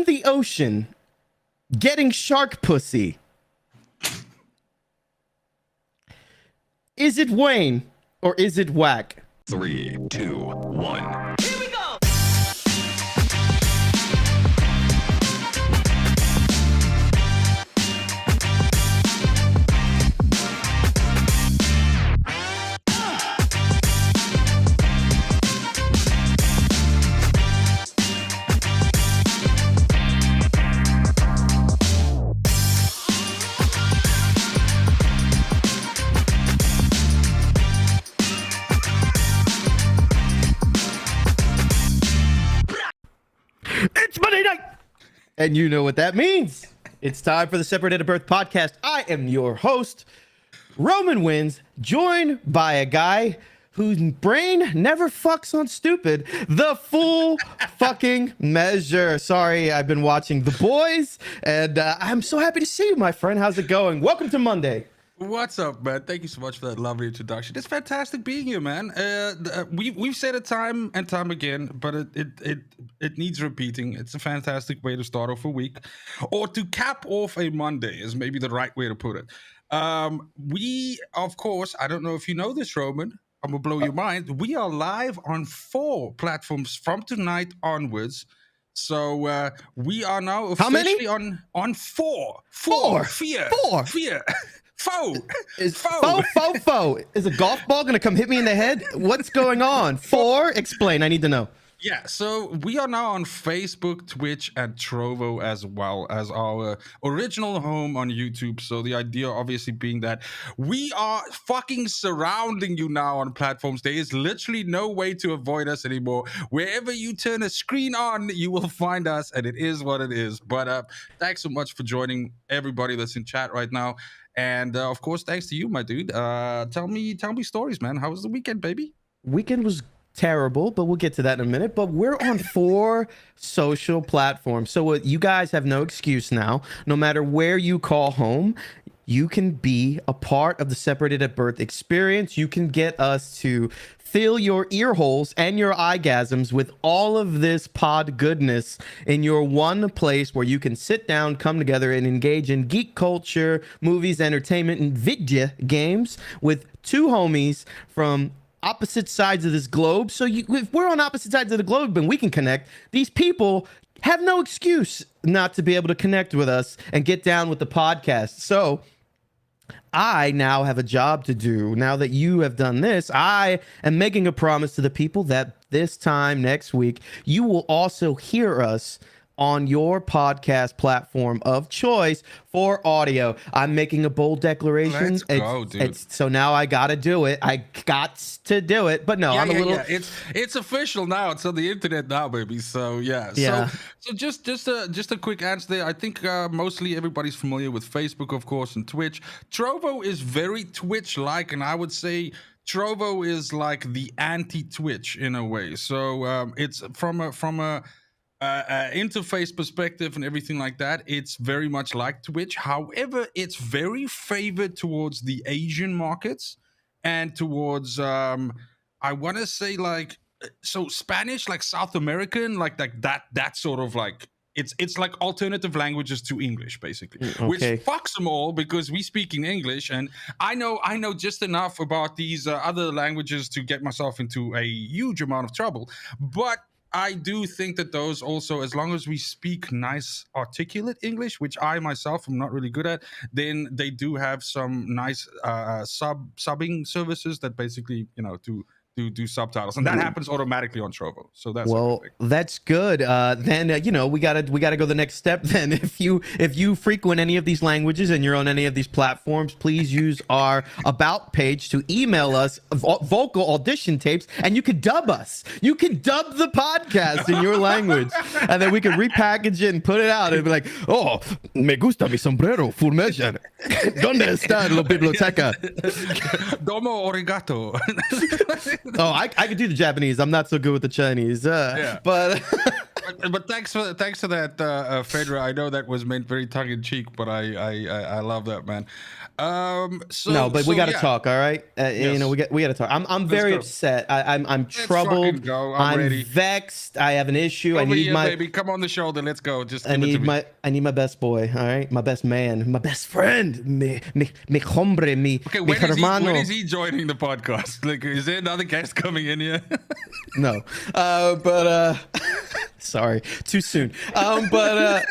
in the ocean getting shark pussy. Is it Wayne or is it whack? 3, 2, 1. Here we go. It's Monday night, and you know what that means. It's time for the Separated at Birth podcast. I am your host, Roman Wins, joined by a guy whose brain never fucks on stupid, the full fucking measure. Sorry, I've been watching The Boys, and I'm so happy to see you, my friend. How's it going? Welcome to Monday. What's up, man? Thank you so much for that lovely introduction. It's fantastic being here, man. We've said it time and time again, but it needs repeating. It's a fantastic way to start off a week, or to cap off a Monday is maybe the right way to put it. We, of course, I don't know if you know this, Roman. I'm gonna blow your mind. We are live on 4 platforms from tonight onwards. So we are now officially on 4. Four. Foe. Is foe. Is a golf ball gonna come hit me in the head? What's going on? 4? Explain. I need to know. Yeah, so we are now on Facebook, Twitch, and Trovo, as well as our original home on YouTube. So the idea obviously being that we are fucking surrounding you now on platforms. There is literally no way to avoid us anymore. Wherever you turn a screen on, you will find us, and it is what it is. But thanks so much for joining everybody that's in chat right now. And of course, thanks to you, my dude. Tell me stories, man. How was the weekend, baby? Weekend was terrible, but we'll get to that in a minute. But we're on 4 social platforms, so you guys have no excuse now. No matter where you call home, you can be a part of the Separated at Birth experience. You can get us to fill your ear holes and your eyegasms with all of this pod goodness in your one place where you can sit down, come together, and engage in geek culture, movies, entertainment, and video games with 2 homies from opposite sides of this globe. So if we're on opposite sides of the globe and we can connect, these people have no excuse not to be able to connect with us and get down with the podcast. So I now have a job to do. Now that you have done this, I am making a promise to the people that this time next week, you will also hear us on your podcast platform of choice for audio. I'm making a bold declaration. Let's go, dude. So now I gotta do it. I got to do it. But no, I'm a little. Yeah. It's official now. It's on the internet now, baby. So yeah. So just a quick answer there. I think mostly everybody's familiar with Facebook, of course, and Twitch. Trovo is very Twitch-like, and I would say Trovo is like the anti-Twitch in a way. So it's from a interface perspective and everything like that, it's very much like Twitch. However, it's very favored towards the Asian markets and towards I want to say like Spanish, like South American, like that sort of like it's like alternative languages to English, basically. Okay. Which fucks them all because we speak in English, and I know just enough about these other languages to get myself into a huge amount of trouble, but I do think that those also, as long as we speak nice, articulate English, which I myself am not really good at, then they do have some nice subbing services that basically, do subtitles, and that happens automatically on Trovo. So that's that's good. Then we gotta go the next step. Then if you frequent any of these languages and you're on any of these platforms, please use our about page to email us vocal audition tapes, and you can dub us. You can dub the podcast in your language, and then we can repackage it and put it out and be like, oh, me gusta mi sombrero, full measure. ¿Dónde está la biblioteca? Domo arigato. Oh, I could do the Japanese. I'm not so good with the Chinese. But but thanks for that, Fedra. I know that was meant very tongue in cheek, but I love that, man. No, but we got to yeah. talk. All right, Yes. you know, we got to talk. I'm very go. upset. I'm Let's troubled. fucking go. I'm ready. Vexed. I have an issue. I Over need here, my baby. Come on the shoulder. Let's go. Just I give it to need me. my best boy. All right, my best man, my best friend, mi hombre, mi Okay, mi hermano. when is he joining the podcast? Like, is there another guest coming in here? No, but sorry, too soon. But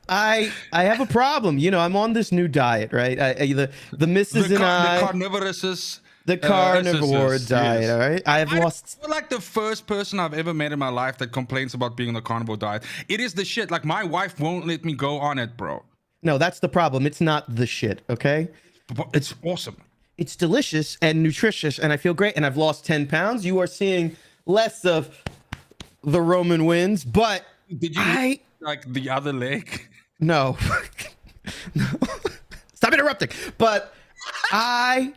I have a problem. You know, I'm on this new diet, right? The missus and I, the carnivorous. the carnivore yes. diet. All right, I have lost. You're like the first person I've ever met in my life that complains about being on the carnivore diet. It is the shit. Like, my wife won't let me go on it, bro. No, that's the problem. It's not the shit. Okay, But it's awesome. it's delicious and nutritious, and I feel great. And I've lost 10 pounds. You are seeing less of the Roman wins, but Did you like the other leg? no. No. Stop interrupting. But I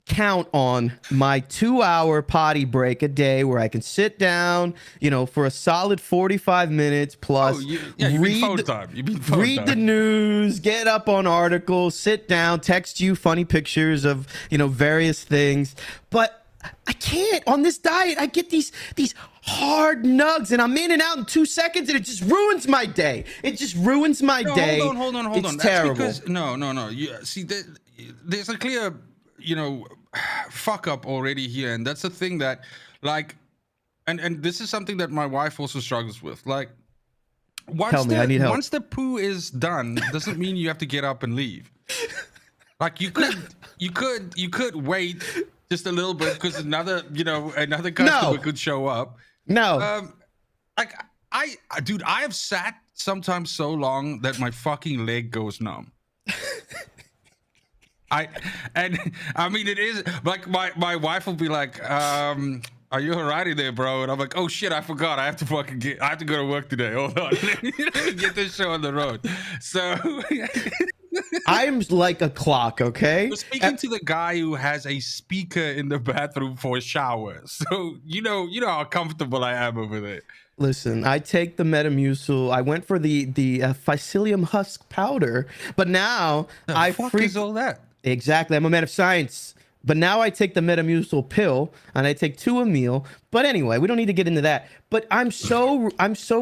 count on my 2-hour potty break a day where I can sit down, you know, for a solid 45 minutes plus. You mean phone time. You mean phone read time. the news, get up on articles, sit down, text you funny pictures of, you know, various things. But I can't on this diet. I get these hard nugs and I'm in and out in 2 seconds and it just ruins my day. It just ruins my day. Hold on. It's terrible. That's because, no. You see, there's a clear, you know, fuck up already here, and that's the thing that, like, and this is something that my wife also struggles with. Like, Tell me, I need help. once the poo is done, doesn't mean you have to get up and leave. Like, you could wait just a little bit because another customer could show up. No. Like, dude, I have sat sometimes so long that my fucking leg goes numb. I mean, it is like my wife will be like, are you alrighty there, bro? And I'm like, oh shit, I forgot. I have to go to work today. Hold on. Let me get this show on the road. So I'm like a clock, okay? You're speaking to the guy who has a speaker in the bathroom for a shower. So you know how comfortable I am over there. Listen, I take the Metamucil. I went for the Phycilium husk powder, but now The fuck is all that? Exactly. I'm a man of science. But now I take the Metamucil pill and I take 2 a meal. But anyway, we don't need to get into that. But I'm so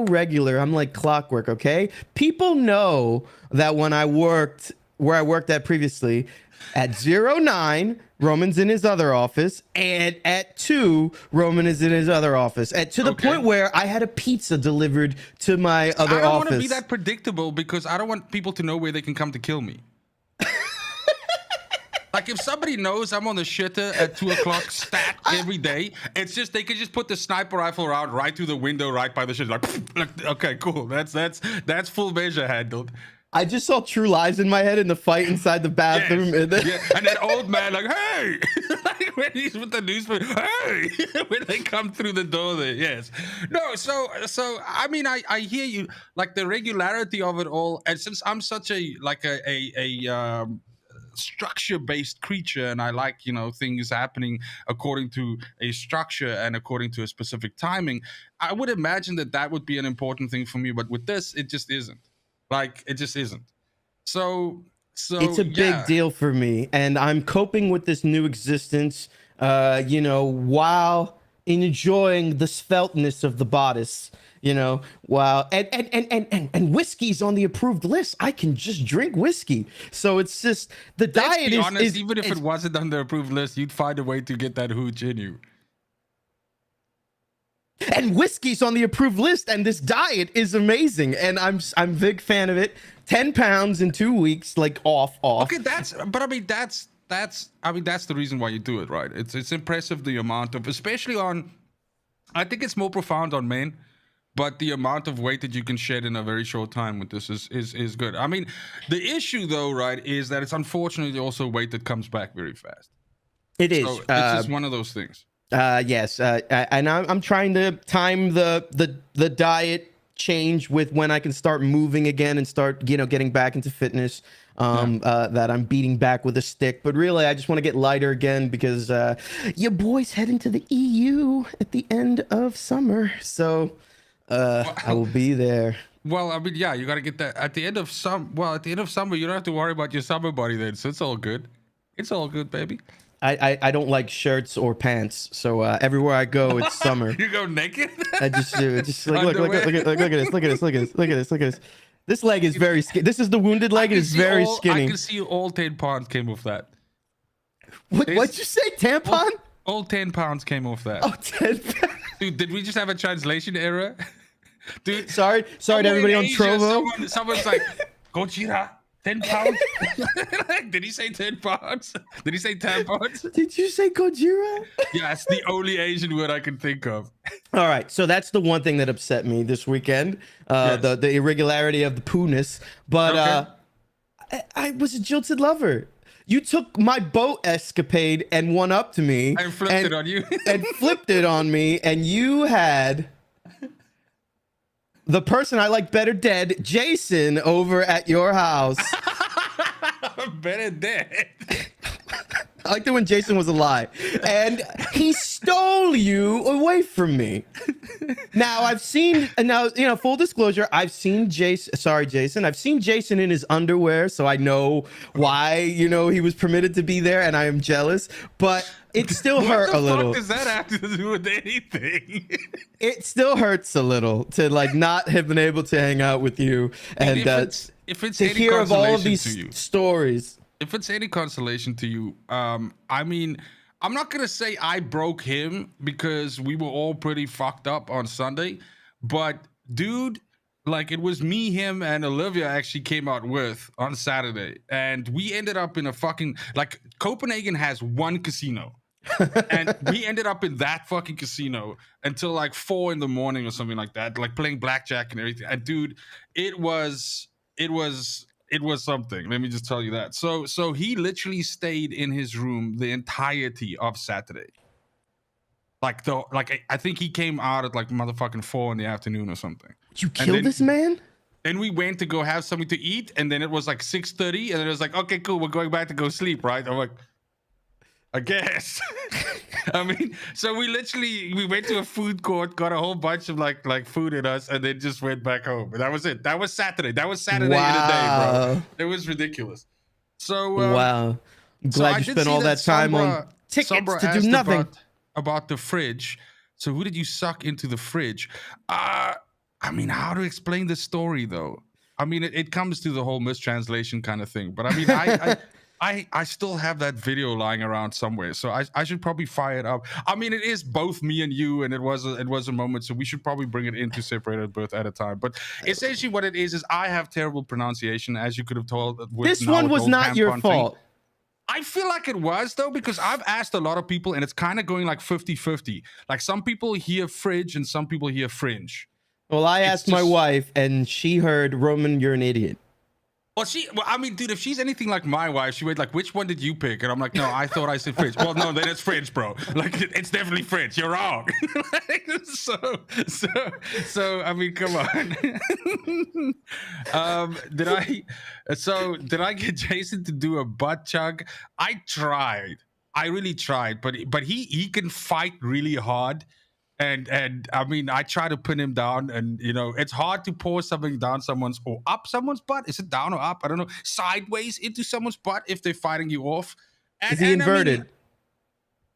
regular. I'm like clockwork, okay? People know that when I worked where I worked at previously, at 09, Roman's in his other office, and at 2, Roman is in his other office. To the point where I had a pizza delivered to my other office. I don't want to be that predictable because I don't want people to know where they can come to kill me. Like, if somebody knows I'm on the shitter at 2 o'clock stat every day, it's just they could just put the sniper rifle around right through the window, right by the shit. Like, okay, cool. That's full measure handled. I just saw True Lies in my head in the fight inside the bathroom. Yes. And that old man, like, hey, like when he's with the newspaper, hey, when they come through the door there, yes. No, so I mean, I hear you, like the regularity of it all, and since I'm such a structure-based creature, and I like, you know, things happening according to a structure and according to a specific timing, I would imagine that would be an important thing for me. But with this, it just isn't. Like, it just isn't. So it's a big deal for me, and I'm coping with this new existence, you know, while enjoying the svelteness of the bodice. You know, wow, and whiskey's on the approved list. I can just drink whiskey, so it's just the diet. Let's be honest, even if it wasn't on the approved list, you'd find a way to get that hooch in you. And whiskey's on the approved list, and this diet is amazing, and I'm a big fan of it. 10 pounds in 2 weeks, like off. Okay, that's the reason why you do it, right? It's impressive the amount of, especially on, I think it's more profound on men. But the amount of weight that you can shed in a very short time with this is good. I mean, the issue though, right, is that it's unfortunately also weight that comes back very fast. It is. So it's just one of those things. Yes, and I'm trying to time the diet change with when I can start moving again and start, you know, getting back into fitness. that I'm beating back with a stick. But really, I just want to get lighter again because your boy's heading to the EU at the end of summer. So I will be there. Well, I mean, yeah, you got to get that at the end of at the end of summer, you don't have to worry about your summer body then. So it's all good. It's all good, baby. I don't like shirts or pants, so everywhere I go, it's summer. You go naked? I just like look at this. This leg is very skinny. This is the wounded leg. It is very skinny. I can see all 10 pounds came off that. What'd you say? Tampon? All 10 pounds came off that. Oh, 10 pounds. Dude, did we just have a translation error? Dude, sorry to everybody on Trovo. Someone's like, Gojira. 10 pounds? Did he say 10 pounds? Did he say 10 pounds? Did you say Gojira? Yeah, it's the only Asian word I can think of. All right, so that's the one thing that upset me this weekend, Yes. the irregularity of the poo-ness. But Okay. I was a jilted lover. You took my boat escapade and one up to me. I flipped it on you. And flipped it on me, and you had the person I like better dead, Jason, over at your house. Better dead. I liked it when Jason was alive. And he stole you away from me. Now, full disclosure, I've seen Jason. Sorry, Jason. I've seen Jason in his underwear, so I know why, he was permitted to be there, and I am jealous. But it still hurt a little. What does that have to do with anything? It still hurts a little to not have been able to hang out with you and if it's to any hear of all of consolation to these stories. If it's any consolation to you, I mean, I'm not gonna say I broke him because we were all pretty fucked up on Sunday, but dude, like it was me, him, and Olivia actually came out with on Saturday, and we ended up in a fucking Copenhagen has one casino. And we ended up in that fucking casino until like 4 a.m. or something like that, like playing blackjack and everything. And dude, it was something. Let me just tell you that. So he literally stayed in his room the entirety of Saturday. I think he came out at like motherfucking 4 p.m. or something. You killed this man? Then we went to go have something to eat, and then it was like 6:30, and then it was like, okay, cool, we're going back to go sleep, right? I'm like, I guess. I mean, so we went to a food court, got a whole bunch of like food in us, and then just went back home. And that was it. That was Saturday. That was Saturday in a day, bro. It was ridiculous. So wow. I'm glad you spent all that time on tickets to do nothing. About the fridge. So who did you suck into the fridge? I mean, how to explain the story though? I mean, it comes to the whole mistranslation kind of thing. But I mean, I still have that video lying around somewhere, so I should probably fire it up. I mean, it is both me and you, and it was a moment, so we should probably bring it into separated birth at a time. But essentially, what it is I have terrible pronunciation, as you could have told. This one was not your fault. I feel like it was though, because I've asked a lot of people, and it's kind of going like 50-50. Like some people hear fridge, and some people hear fringe. Well, I asked my wife, and she heard, Roman, you're an idiot. Well, I mean, dude, if she's anything like my wife, she went like, which one did you pick? And I'm like, no, I thought I said fridge. Well, no, then it's fridge, bro. Like, it's definitely fridge. You're wrong. So, I mean, come on. Did I get Jason to do a butt chug? I tried. I really tried, but he can fight really hard. And I mean, I try to pin him down, and it's hard to pour something down someone's or up someone's butt. Is it down or up? I don't know. Sideways into someone's butt if they're fighting you off. Is he inverted? I mean,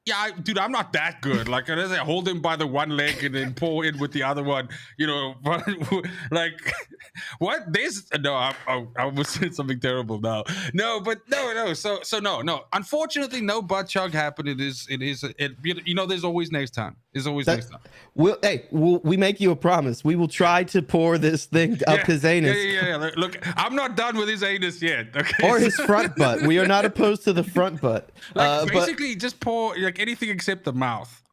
yeah, dude, I'm not that good. Like, I hold him by the one leg and then pour in with the other one. Like, what? I was saying something terrible now. No, but no. So no. Unfortunately, no butt chug happened. There's always next time. There's always next time. We make you a promise. We will try to pour this thing up his anus. Yeah. Look, I'm not done with his anus yet. Okay. Or his front butt. We are not opposed to the front butt. Basically, just pour like anything except the mouth.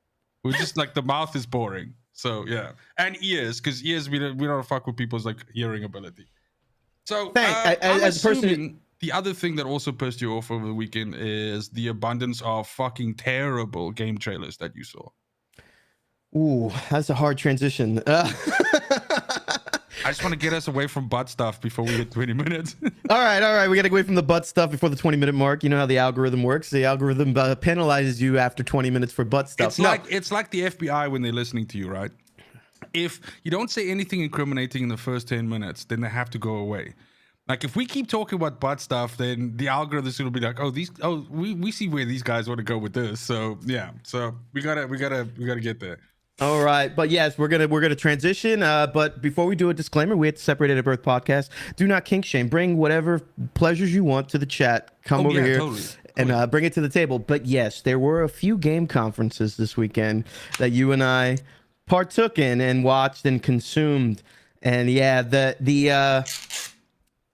We're just like the mouth is boring. So yeah, and ears, because ears we don't fuck with people's like hearing ability. So as a person. The other thing that also pissed you off over the weekend is the abundance of fucking terrible game trailers that you saw. Ooh, that's a hard transition. I just want to get us away from butt stuff before we hit 20 minutes. All right. We got to go away from the butt stuff before the 20-minute mark. You know how the algorithm works. The algorithm penalizes you after 20 minutes for butt stuff. It's like the FBI when they're listening to you, right? If you don't say anything incriminating in the first 10 minutes, then they have to go away. Like if we keep talking about butt stuff, then the algorithms will be like, we see where these guys want to go with this. So yeah, so we gotta get there. All right, but yes, we're gonna transition. But before we do a disclaimer, we have to separate at birth podcast. Do not kink shame. Bring whatever pleasures you want to the chat. Come over here and bring it to the table. But yes, there were a few game conferences this weekend that you and I partook in and watched and consumed. And yeah, the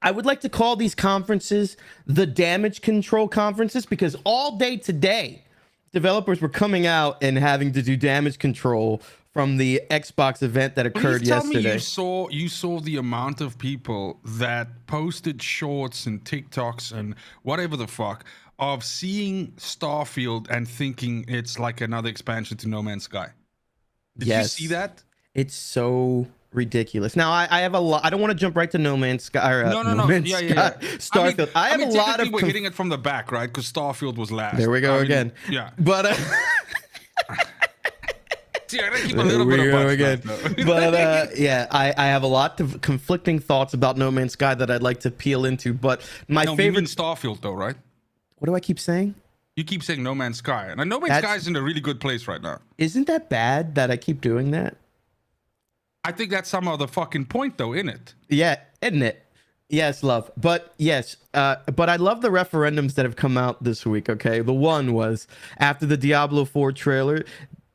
I would like to call these conferences the damage control conferences, because all day today, developers were coming out and having to do damage control from the Xbox event that occurred yesterday. Tell me you saw the amount of people that posted shorts and TikToks and whatever the fuck of seeing Starfield and thinking it's like another expansion to No Man's Sky. Did you see that? It's so ridiculous. Now I have a lot. I don't want to jump right to No Man's Sky. Or, no. Starfield. I have a lot of. We're hitting it from the back, right? Because Starfield was last. There we go again. Yeah, but. See, I gotta keep a little bit of again. But yeah, I have a lot of conflicting thoughts about No Man's Sky that I'd like to peel into. But my favorite Starfield, though, right? What do I keep saying? You keep saying No Man's Sky, and No Man's Sky is in a really good place right now. Isn't that bad that I keep doing that? I think that's some of the fucking point, though, isn't it? Yeah, isn't it? Yes, love. But yes, but I love the referendums that have come out this week, okay? The one was after the Diablo 4 trailer,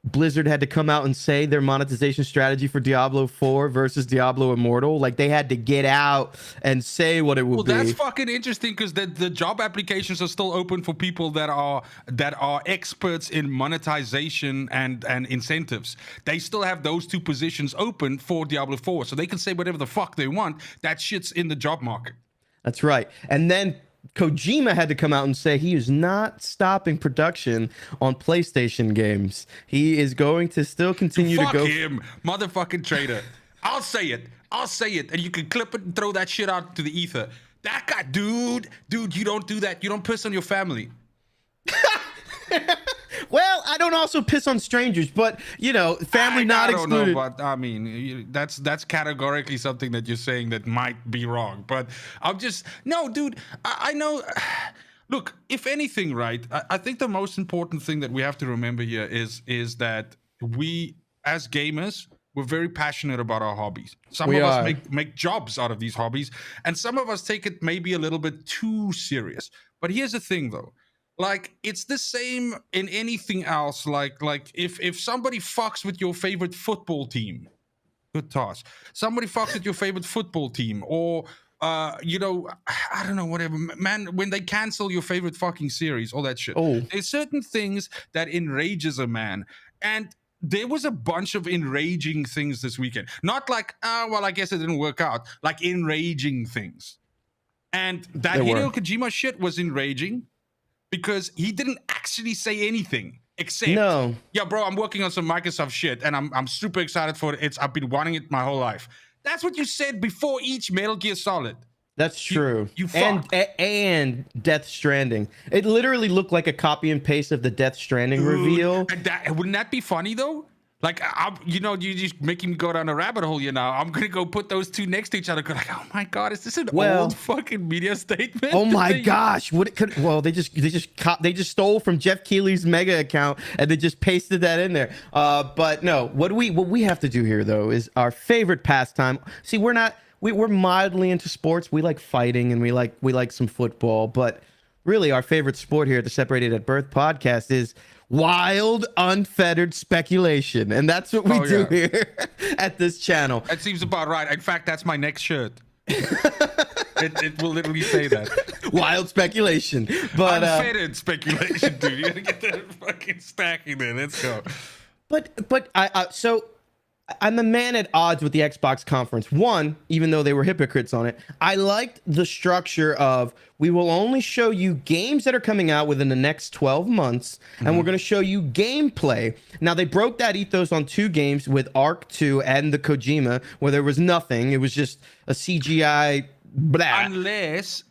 Blizzard had to come out and say their monetization strategy for Diablo 4 versus Diablo Immortal. Like, they had to get out and say what it would be. Well, that's fucking interesting, because the job applications are still open for people that are experts in monetization and incentives. They still have those two positions open for Diablo 4, so they can say whatever the fuck they want. That shit's in the job market. That's right. And then Kojima had to come out and say he is not stopping production on PlayStation games. He is going to still continue to go. Fuck him, motherfucking traitor. I'll say it, and you can clip it and throw that shit out to the ether. That guy, dude, you don't do that. You don't piss on your family. Well, I don't also piss on strangers, but family not excluded. I don't know, but I mean, that's categorically something that you're saying that might be wrong. But no, dude. I know. Look, if anything, right? I think the most important thing that we have to remember here is that we, as gamers, we're very passionate about our hobbies. Some of us make jobs out of these hobbies, and some of us take it maybe a little bit too serious. But here's the thing, though. Like, it's the same in anything else. Like if somebody fucks with your favorite football team, good toss. Somebody fucks with your favorite football team, or I don't know, whatever, man. When they cancel your favorite fucking series, all that shit. Oh. There's certain things that enrages a man, and there was a bunch of enraging things this weekend. Not like, I guess it didn't work out. Like enraging things, and that Hideo Kojima shit was enraging. Because he didn't actually say anything except, yeah, bro, I'm working on some Microsoft shit and I'm super excited for it. I've been wanting it my whole life. That's what you said before each Metal Gear Solid. That's true. You fuck. And Death Stranding. It literally looked like a copy and paste of the Death Stranding reveal. Wouldn't that be funny though? Like, you're just making me go down a rabbit hole here now. I'm going to go put those two next to each other. Go like, oh my God, is this an old fucking media statement? Oh my gosh. They just stole from Jeff Keighley's Mega account and they just pasted that in there. But no, what we have to do here though is our favorite pastime. See, we're mildly into sports. We like fighting and we like some football, but really our favorite sport here at the Separated at Birth podcast is wild, unfettered speculation. And that's what we do here at this channel. That seems about right. In fact, that's my next shirt. It will literally say that. Wild speculation. But unfettered speculation, dude. You gotta get that fucking stacking there. Let's go. But so I'm a man at odds with the Xbox conference. One, even though they were hypocrites on it, I liked the structure of we will only show you games that are coming out within the next 12 months, and we're going to show you gameplay. Now, they broke that ethos on 2 games with Arc 2 and the Kojima, where there was nothing. It was just a CGI blah. Unless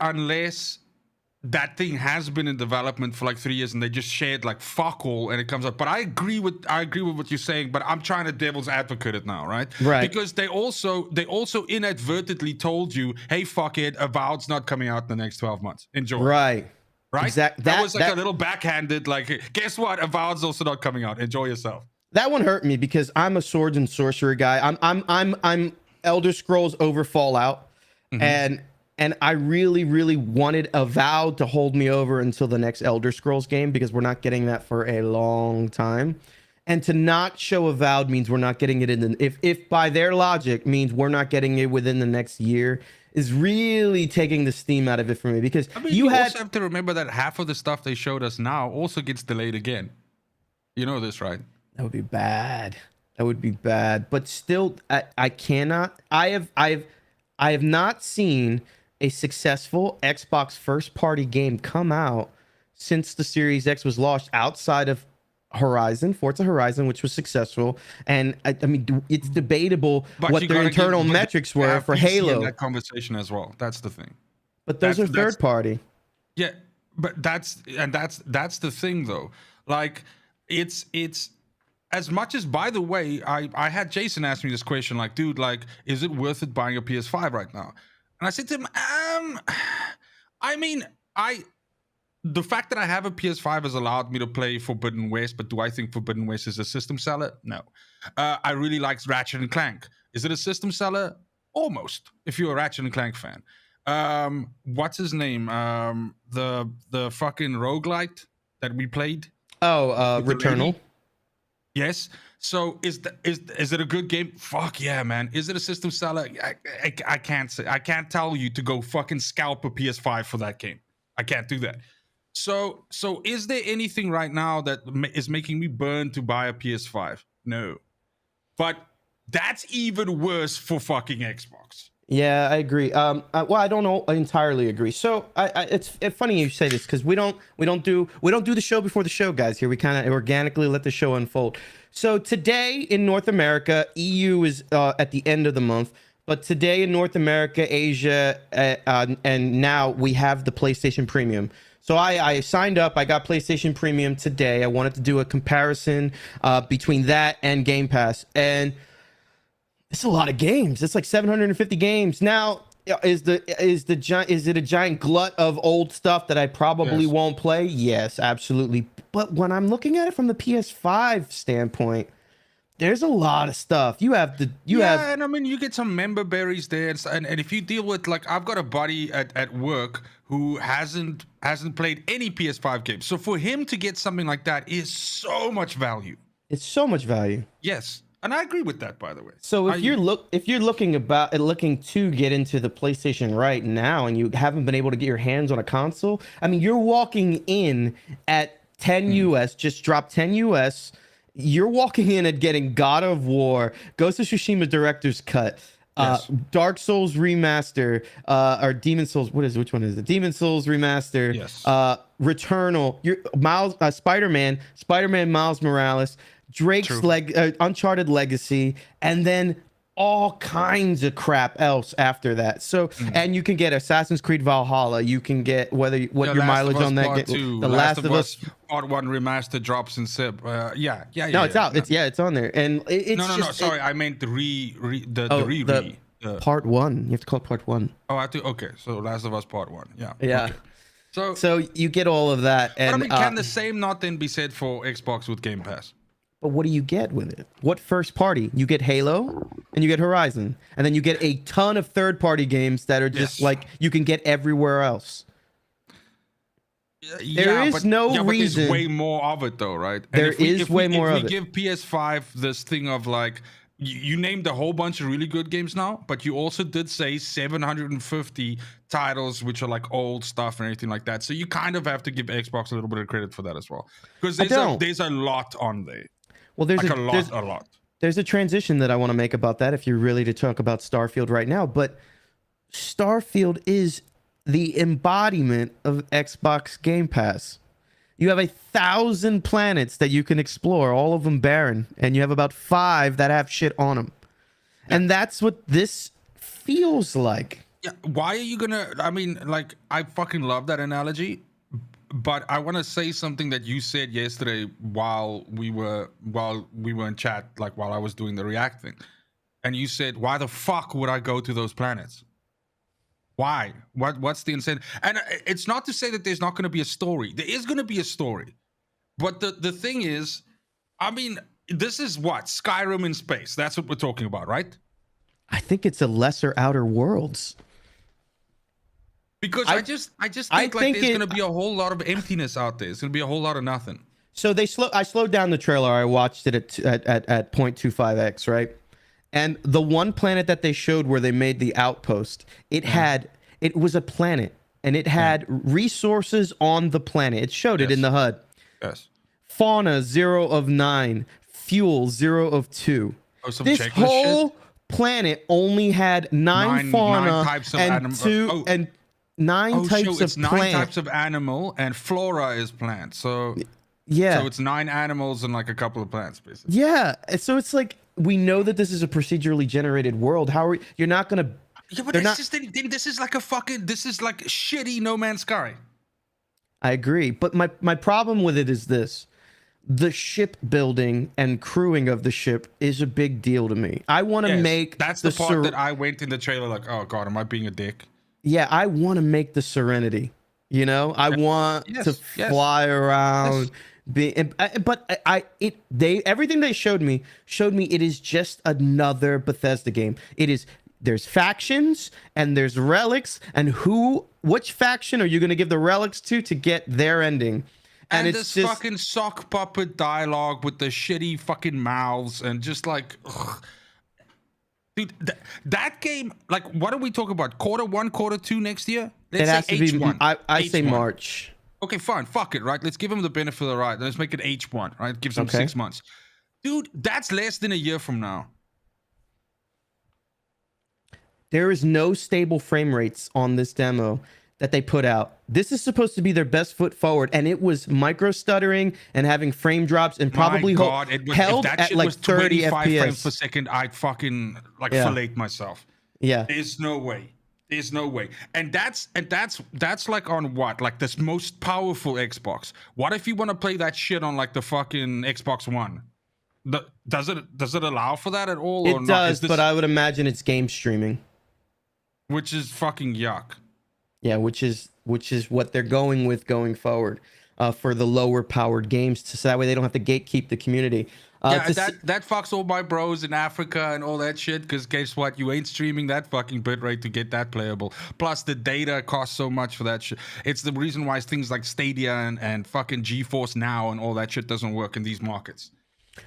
that thing has been in development for like 3 years and they just shared like fuck all and it comes up. But I agree with what you're saying, but I'm trying to devil's advocate it now, right? Right. Because they also inadvertently told you, hey, fuck it, Avowed's not coming out in the next 12 months. Enjoy. Right. Right? Exactly. That was like a little backhanded, like, guess what? Avowed's also not coming out. Enjoy yourself. That one hurt me because I'm a swords and sorcerer guy. I'm Elder Scrolls over Fallout, and I really, really wanted Avowed to hold me over until the next Elder Scrolls game because we're not getting that for a long time. And to not show Avowed means we're not getting it in the if by their logic means we're not getting it within the next year is really taking the steam out of it for me because you also have to remember that half of the stuff they showed us now also gets delayed again. You know this, right? That would be bad. That would be bad. But still, I cannot. I have not seen a successful Xbox first-party game come out since the Series X was launched outside of Forza Horizon, which was successful. And I mean, it's debatable what their internal metrics were for Halo. In that conversation as well. That's the thing. But those are third-party. Yeah, but that's the thing though. Like, it's as much as, by the way, I had Jason ask me this question, like, dude, like, is it worth it buying a PS5 right now? And I said to him, I mean, the fact that I have a PS5 has allowed me to play Forbidden West, but do I think Forbidden West is a system seller? No. I really like Ratchet and Clank. Is it a system seller? Almost, if you're a Ratchet and Clank fan. What's his name? The fucking roguelite that we played? Oh, Returnal. Yes. So is it a good game? Fuck yeah, man. Is it a system seller? I can't say. I can't tell you to go fucking scalp a PS5 for that game. I can't do that. So is there anything right now that is making me burn to buy a PS5? No. But that's even worse for fucking Xbox. Yeah, I agree. Well, I don't entirely agree. So it's funny you say this because we don't do the show before the show, guys. Here we kind of organically let the show unfold. So today in North America, EU is at the end of the month, but today in North America, Asia, and now we have the PlayStation Premium. So I signed up. I got PlayStation Premium today. I wanted to do a comparison between that and Game Pass, and it's a lot of games. It's like 750 games. Now, is it a giant glut of old stuff that I probably won't play? Yes, absolutely. But when I'm looking at it from the PS5 standpoint, there's a lot of stuff. And I mean, you get some member berries there, and if you deal with, like, I've got a buddy at work who hasn't played any PS5 games. So for him to get something like that is so much value. It's so much value. Yes. And I agree with that, by the way. So if you're looking to get into the PlayStation right now and you haven't been able to get your hands on a console, I mean, you're walking in at 10 US, just drop 10 US. You're walking in at getting God of War, Ghost of Tsushima Director's Cut, Dark Souls Remaster, or Demon Souls. Which one is it? Demon Souls Remaster. Yes. Returnal. Spider-Man Miles Morales. Drake's Uncharted Legacy, and then all kinds of crap else after that. So, and you can get Assassin's Creed Valhalla. You can get your mileage on that game. The Last of Us Part 1 remaster drops in Seb. No, it's out. It's on there, and it's no. Sorry, I meant the Part 1. You have to call it Part 1. Oh, I do. Okay, so Last of Us Part 1. Yeah. Yeah. Okay. So you get all of that, and but I mean, can the same not then be said for Xbox with Game Pass? But what do you get with it? What first party? You get Halo and you get Horizon. And then you get a ton of third party games that are just like you can get everywhere else. There is no reason. But there's way more of it though, right? There is way more of it. If we give PS5 this thing of like, you named a whole bunch of really good games now, but you also did say 750 titles, which are like old stuff and everything like that. So you kind of have to give Xbox a little bit of credit for that as well. Because there's a lot on there. Well, there's like a lot. there's a transition that I want to make about that if you're really to talk about Starfield right now. But Starfield is the embodiment of Xbox Game Pass. You have 1,000 planets that you can explore, all of them barren, and you have about 5 that have shit on them. And that's what this feels like. Yeah, why are you gonna? I mean, like, I fucking love that analogy, but I want to say something that you said yesterday while we were in chat, like while I was doing the React thing, and you said, "Why the fuck would I go to those planets? Why? What's the incentive?" And it's not to say that there's not going to be a story. There is going to be a story, but the thing is, I mean, this is what Skyrim in space. That's what we're talking about, right? I think it's a lesser Outer Worlds. Because I just think like there's gonna be a whole lot of emptiness out there. It's gonna be a whole lot of nothing. So I slowed down the trailer. I watched it at 0.25x, right? And the one planet that they showed where they made the outpost, it was a planet and it had resources on the planet. It showed it in the HUD. Yes. Fauna 0 of 9, fuel 0 of 2. Oh, some this whole shit? Planet only had 9 fauna 9 types of and 2 and 9 types of it's 9 plant. types of animal and flora is plant. So yeah, so it's 9 animals and like a couple of plants, basically. Yeah, so it's like we know that this is a procedurally generated world. How are you're not gonna? Yeah, but this is like this is like shitty No Man's Sky. I agree, but my problem with it is this: the ship building and crewing of the ship is a big deal to me. I want to make that's the part that I went in the trailer like, oh god, am I being a dick? Yeah, I want to make the Serenity. You know, I want to fly around. Everything they showed me it is just another Bethesda game. There's factions and there's relics, and which faction are you going to give the relics to get their ending? And it's this just fucking sock puppet dialogue with the shitty fucking mouths and just like, ugh. Dude, that game, like, what are we talking about? Quarter 1, quarter 2 next year? It has to be. I say March. Okay, fine. Fuck it, right? Let's give them the benefit of the right. Let's make it H1, right? Gives them 6 months. Dude, that's less than a year from now. There is no stable frame rates on this demo that they put out. This is supposed to be their best foot forward, and it was micro stuttering and having frame drops and probably held at like 30 FPS. Frames per second, I'd fucking like fillet myself. Yeah, there's no way. There's no way. And that's like on what? Like this most powerful Xbox. What if you want to play that shit on like the fucking Xbox One? Does it allow for that at all? It does, but I would imagine it's game streaming, which is fucking yuck. Yeah, which is what they're going with going forward for the lower powered games, so that way they don't have to gatekeep the community. That fucks all my bros in Africa and all that shit, because guess what? You ain't streaming that fucking bitrate to get that playable. Plus, the data costs so much for that shit. It's the reason why things like Stadia and fucking GeForce Now and all that shit doesn't work in these markets.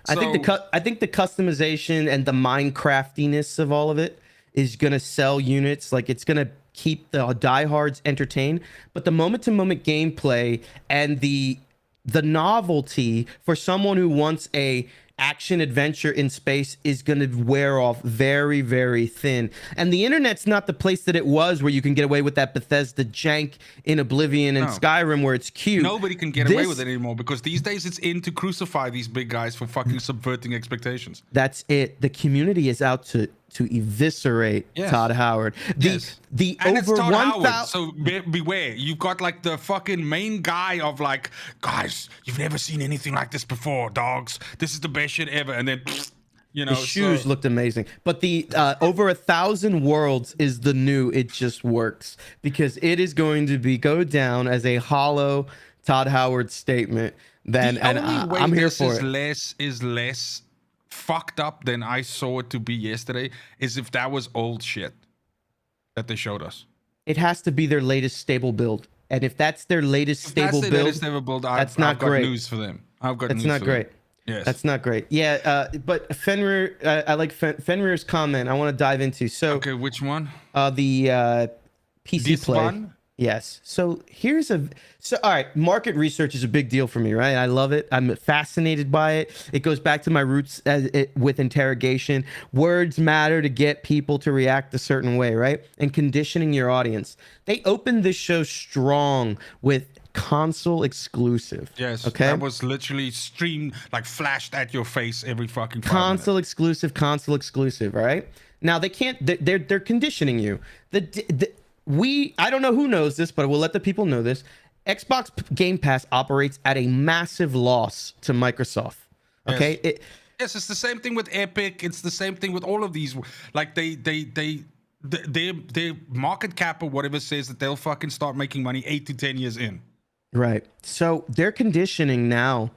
I think the customization and the Minecraftiness of all of it is gonna sell units. Like, it's gonna keep the diehards entertained, but the moment-to-moment gameplay and the novelty for someone who wants a action adventure in space is going to wear off very, very thin. And the internet's not the place that it was where you can get away with that Bethesda jank in Oblivion and Skyrim where it's cute. Nobody can get away with it anymore because these days it's in to crucify these big guys for fucking subverting expectations. That's it. The community is out to eviscerate Todd Howard. The and over 1,000. So beware. You've got like the fucking main guy of like, guys, you've never seen anything like this before, dogs. This is the best shit ever. And then, you know, the shoes looked amazing. But the over 1,000 worlds is the new. It just works because it is going to go down as a hollow Todd Howard statement. I'm here for it. Is less fucked up than I saw it to be yesterday is if that was old shit that they showed us. It has to be their latest stable build, and if that's their latest stable build, that's not great. I've got news for them. That's not great. Yes, that's not great. Yeah, but Fenrir, I like Fenrir's comment. I want to dive into. So okay, which one? The PC this play. One? Yes. So all right, market research is a big deal for me, right? I love it. I'm fascinated by it. It goes back to my roots with interrogation. Words matter to get people to react a certain way, right? And conditioning your audience. They opened this show strong with console exclusive. Yes. Okay. That was literally streamed, like flashed at your face every fucking 5 minutes. Console exclusive, right? Now they can't. They're conditioning you. I don't know who knows this, but we'll let the people know this. Xbox Game Pass operates at a massive loss to Microsoft. Okay. Yes. Yes, it's the same thing with Epic. It's the same thing with all of these. Like their market cap or whatever says that they'll fucking start making money 8 to 10 years in. Right. So they're conditioning now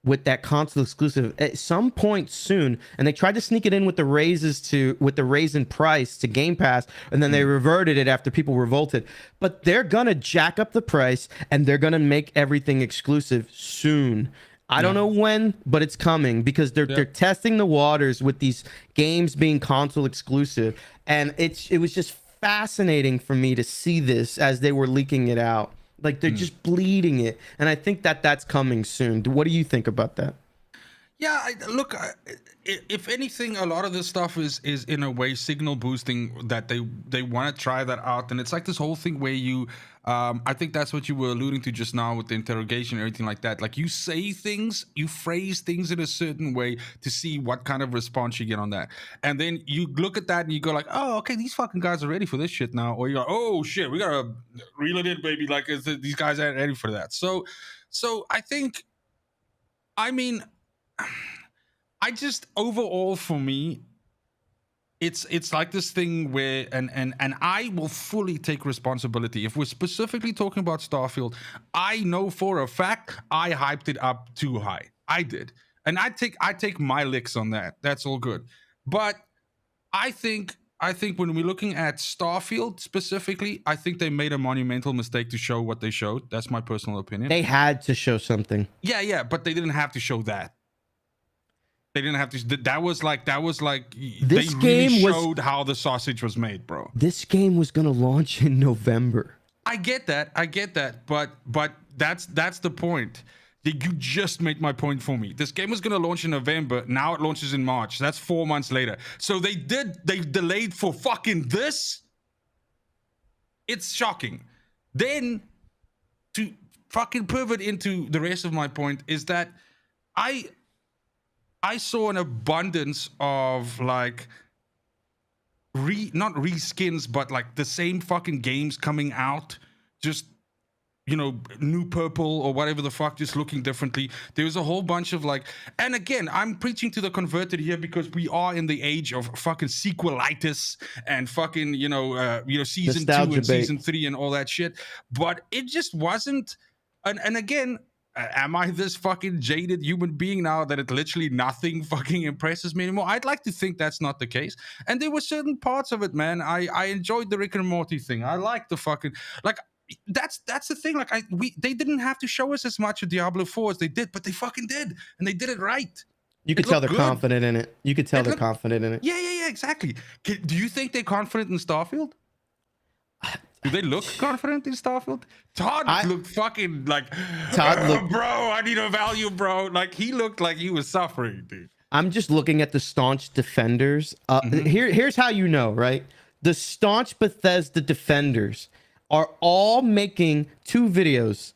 with that console exclusive at some point soon, and they tried to sneak it in with the raise in price to Game Pass, and then they reverted it after people revolted. But they're gonna jack up the price, and they're gonna make everything exclusive soon. I don't know when, but it's coming because they're testing the waters with these games being console exclusive, and it was just fascinating for me to see this as they were leaking it out. Like they're just bleeding it, and I think that's coming soon. What do you think about that? Yeah, look, if anything, a lot of this stuff is in a way signal boosting that they want to try that out, and it's like this whole thing where you, I think that's what you were alluding to just now with the interrogation and everything like that. Like you say things, you phrase things in a certain way to see what kind of response you get on that, and then you look at that and you go like, oh, okay, these fucking guys are ready for this shit now, or you go, oh shit, we gotta reel it in, baby, like these guys aren't ready for that. So I think, I mean. I just overall for me, it's like this thing where and I will fully take responsibility. If we're specifically talking about Starfield, I know for a fact I hyped it up too high. I did. And I take my licks on that. That's all good. But I think when we're looking at Starfield specifically, I think they made a monumental mistake to show what they showed. That's my personal opinion. They had to show something. Yeah, but they didn't have to show that. They didn't have to. That was like this they game really showed how the sausage was made, bro. This game was gonna launch in November. I get that, but that's the point. You just made my point for me. This game was gonna launch in November. Now it launches in March. That's 4 months later. So they delayed for fucking this. It's shocking. Then to fucking pivot into the rest of my point is that I saw an abundance of like not reskins, but like the same fucking games coming out, just, you know, new purple or whatever the fuck, just looking differently. There was a whole bunch of like, and again, I'm preaching to the converted here because we are in the age of fucking sequelitis and fucking, season Nostalgia 2 and bait. season 3 and all that shit. But it just wasn't, and again, am I this fucking jaded human being now that it literally nothing fucking impresses me anymore? I'd like to think that's not the case. And there were certain parts of it, man. I enjoyed the Rick and Morty thing. I like the fucking, like, that's the thing. Like they didn't have to show us as much of Diablo 4 as they did, but they fucking did, and they did it right. You could tell they're confident in it. You could tell they're confident in it. Yeah, exactly. Do you think they're confident in Starfield? Do they look confident in Starfield? Todd looked fucking like, bro, I need a value, bro. Like he looked like he was suffering, dude. I'm just looking at the staunch defenders. Here's how you know, right? The staunch Bethesda defenders are all making 2 videos.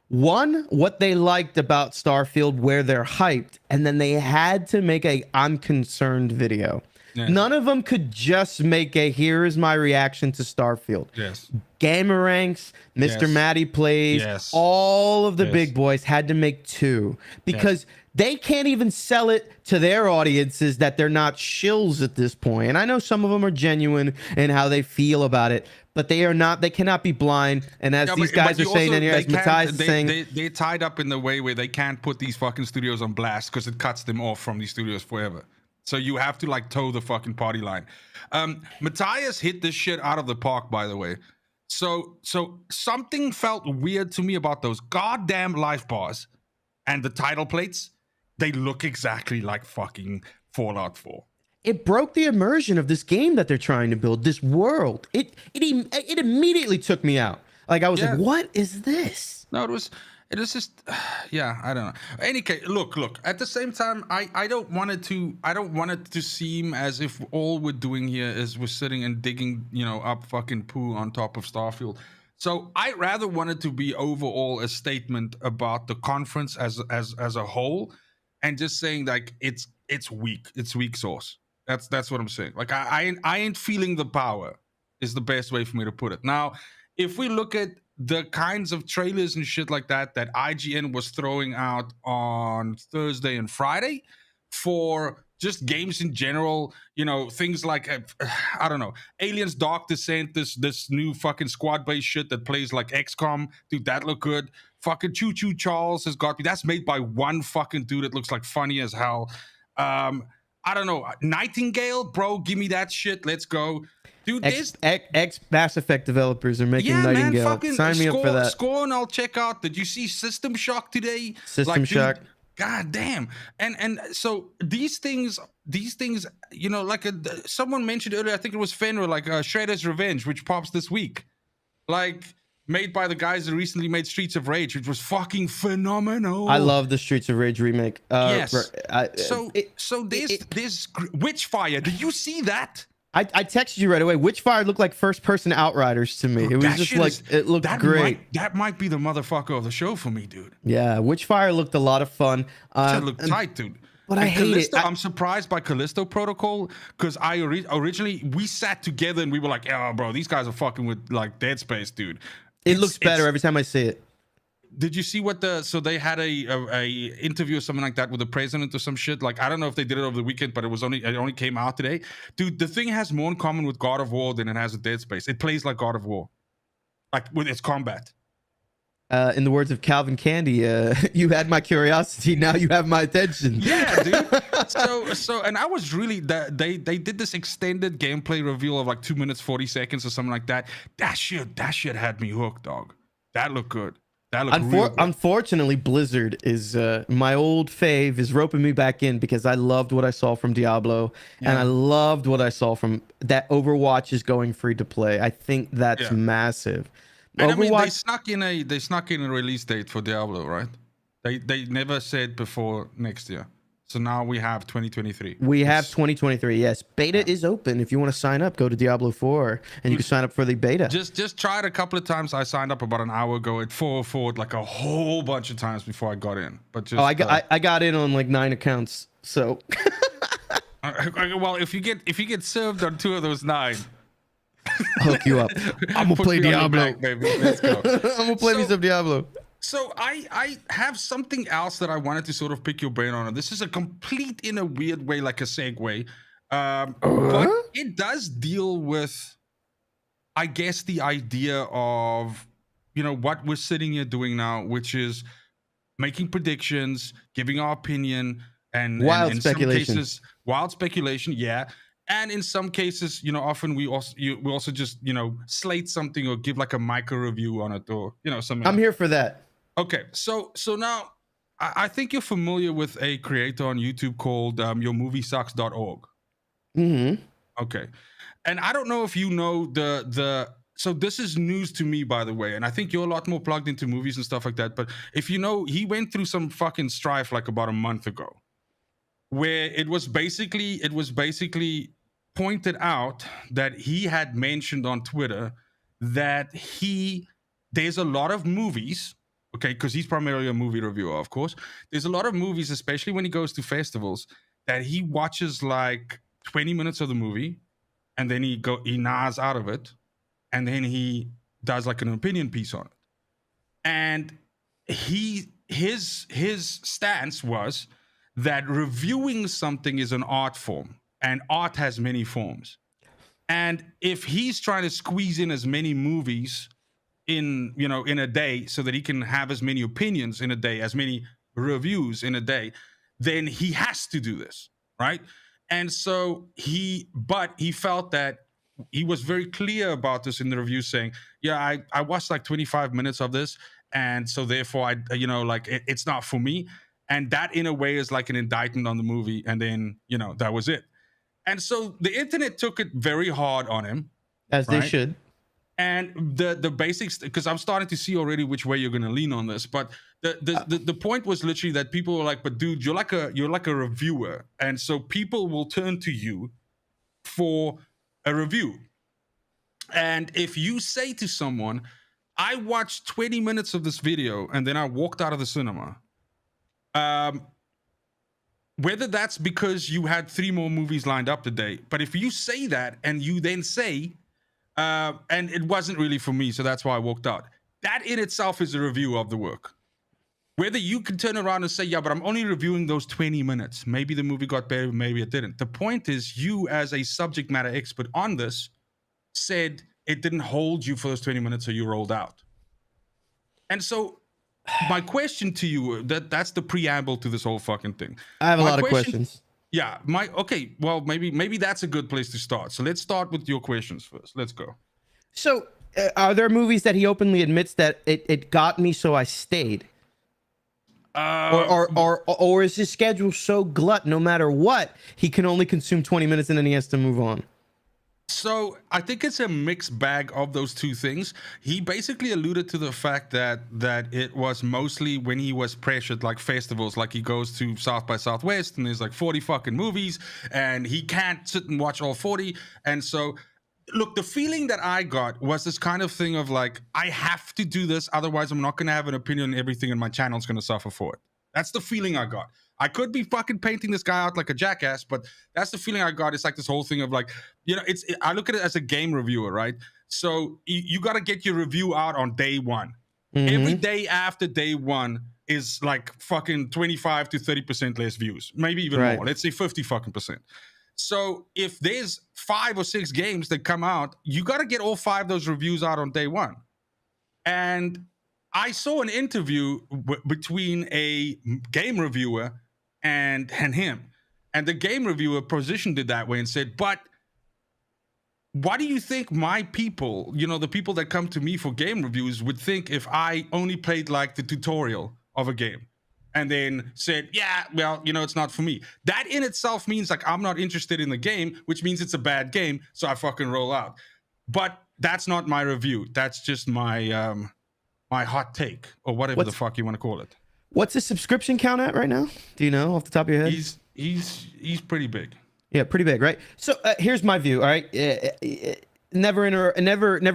One, what they liked about Starfield, where they're hyped, and then they had to make a I'm concerned video. Yes. None of them could just make a here is my reaction to Starfield. Yes. Gameranks, Mr. Matty Plays, all of the big boys had to make 2 because they can't even sell it to their audiences that they're not shills at this point. And I know some of them are genuine in how they feel about it, but they are not. They cannot be blind. And as these guys are saying in here, as Matthias is saying, they're tied up in the way where they can't put these fucking studios on blast because it cuts them off from these studios forever. So you have to like toe the fucking party line. Matthias hit this shit out of the park, by the way. So something felt weird to me about those goddamn life bars and the title plates. They look exactly like fucking Fallout 4. It broke the immersion of this game that they're trying to build, this world. It immediately took me out. Like I was Yeah. like, what is this? No, it was just, yeah, I don't know. Any case, look. At the same time, I don't want it to seem as if all we're doing here is we're sitting and digging, up fucking poo on top of Starfield. So I rather want it to be overall a statement about the conference as a whole, and just saying like it's weak sauce. That's what I'm saying. Like I ain't feeling the power is the best way for me to put it. Now, if we look at the kinds of trailers and shit like that IGN was throwing out on Thursday and Friday for just games in general, things like I don't know, Aliens Dark Descent, this new fucking squad-based shit that plays like XCOM, dude, that look good. Fucking Choo Choo Charles has got me. That's made by one fucking dude. It looks like funny as hell. I don't know, Nightingale, bro, give me that shit. Let's go. Dude, Ex Mass Effect developers are making Nightingale. Man, fucking sign me up for that. Scorn, I'll check out. Did you see System Shock today? System Shock. Dude, God damn. And so these things, like someone mentioned earlier, I think it was Fenrir, like Shredder's Revenge, which pops this week. Like, made by the guys that recently made Streets of Rage, which was fucking phenomenal. I love the Streets of Rage remake. Yes. So there's Witchfire. Did you see that? I texted you right away. Witchfire looked like first-person Outriders to me. It was just like, it looked great. That might be the motherfucker of the show for me, dude. Yeah, Witchfire looked a lot of fun. That looked tight, dude. But I hate Callisto, it. I'm surprised by Callisto Protocol, because originally we sat together and we were like, "Oh, bro, these guys are fucking with like Dead Space, dude." It looks better every time I see it. Did you see what so they had a interview or something like that with the president or some shit? Like, I don't know if they did it over the weekend, but it only came out today. Dude, the thing has more in common with God of War than it has with Dead Space. It plays like God of War, like with its combat. In the words of Calvin Candy, you had my curiosity, now you have my attention. Yeah, dude. So and I was really they did this extended gameplay reveal of like 2 minutes 40 seconds or something like that. That shit had me hooked, dog. That looked good. Unfortunately, Blizzard is my old fave is roping me back in because I loved what I saw from Diablo, and I loved what I saw from that. Overwatch is going free to play. I think that's massive. And Overwatch, I mean, they snuck in a release date for Diablo, right? They never said before next year. So now we have 2023. We have 2023. Yes, beta is open. If you want to sign up, go to Diablo 4, and you can sign up for the beta. Just try it a couple of times. I signed up about an hour ago. It forward like a whole bunch of times before I got in. But just I got in on like 9 accounts. So well, if you get served on 2 of those 9. I'll hook you up. I'm gonna play Diablo, baby. Let's go. I'm gonna play me some Diablo. So I have something else that I wanted to sort of pick your brain on. This is a complete, in a weird way, like a segue, but it does deal with, I guess, the idea of what we're sitting here doing now, which is making predictions, giving our opinion, and in some cases, wild speculation. Yeah. And in some cases, often we also just, slate something or give like a micro review on it, or, something. I'm here for that. Okay. So now I think you're familiar with a creator on YouTube called yourmoviesucks.org. Mm-hmm. Okay. And I don't know if you know so this is news to me, by the way, and I think you're a lot more plugged into movies and stuff like that. But if you know, he went through some fucking strife like about a month ago, where it was basically pointed out that he had mentioned on Twitter that there's a lot of movies, okay, because he's primarily a movie reviewer, of course. There's a lot of movies, especially when he goes to festivals, that he watches like 20 minutes of the movie, and then he nods out of it, and then he does like an opinion piece on it. And his stance was that reviewing something is an art form, and art has many forms. And if he's trying to squeeze in as many movies in a day so that he can have as many opinions in a day, as many reviews in a day, then he has to do this, right? And so he felt that he was very clear about this in the review, saying, yeah, I watched like 25 minutes of this, and so therefore it's not for me. And that in a way is like an indictment on the movie, and then that was it. And so the internet took it very hard on him, as they should. And the basics, because I'm starting to see already which way you're going to lean on this, but the point was literally that people were like, but dude, you're like a reviewer, and so people will turn to you for a review. And if you say to someone, I watched 20 minutes of this video and then I walked out of the cinema, whether that's because you had 3 more movies lined up today, but if you say that and you then say, and it wasn't really for me, so that's why I walked out, that in itself is a review of the work. Whether you can turn around and say, yeah, but I'm only reviewing those 20 minutes. Maybe the movie got better, maybe it didn't. The point is, you as a subject matter expert on this said it didn't hold you for those 20 minutes, so you rolled out. And so my question to you, that's the preamble to this whole fucking thing. I have a lot of questions. Yeah, well, maybe that's a good place to start. So let's start with your questions first. Let's go. So are there movies that he openly admits that it got me, so I stayed? Or is his schedule so glut, no matter what, he can only consume 20 minutes and then he has to move on? So I think it's a mixed bag of those two things. He basically alluded to the fact that it was mostly when he was pressured, like festivals, like he goes to South by Southwest and there's like 40 fucking movies and he can't sit and watch all 40. And so, look, the feeling that I got was this kind of thing of like, I have to do this, otherwise I'm not going to have an opinion on everything and my channel's going to suffer for it. That's the feeling I got. I could be fucking painting this guy out like a jackass, but that's the feeling I got. It's like this whole thing of like, I look at it as a game reviewer, right? So you got to get your review out on day one. Mm-hmm. Every day after day one is like fucking 25 to 30% less views, maybe even more. Let's say 50 fucking percent. So if there's 5 or 6 games that come out, you got to get all 5 of those reviews out on day one. And I saw an interview between a game reviewer and him. And the game reviewer positioned it that way and said, but what do you think my people, the people that come to me for game reviews would think if I only played like the tutorial of a game? And then said, yeah, well, it's not for me. That in itself means like I'm not interested in the game, which means it's a bad game, so I fucking roll out. But that's not my review. That's just my my hot take, or whatever the fuck you want to call it. What's his subscription count at right now? Do you know off the top of your head? He's pretty big. Yeah, pretty big, right? So here's my view. All right, never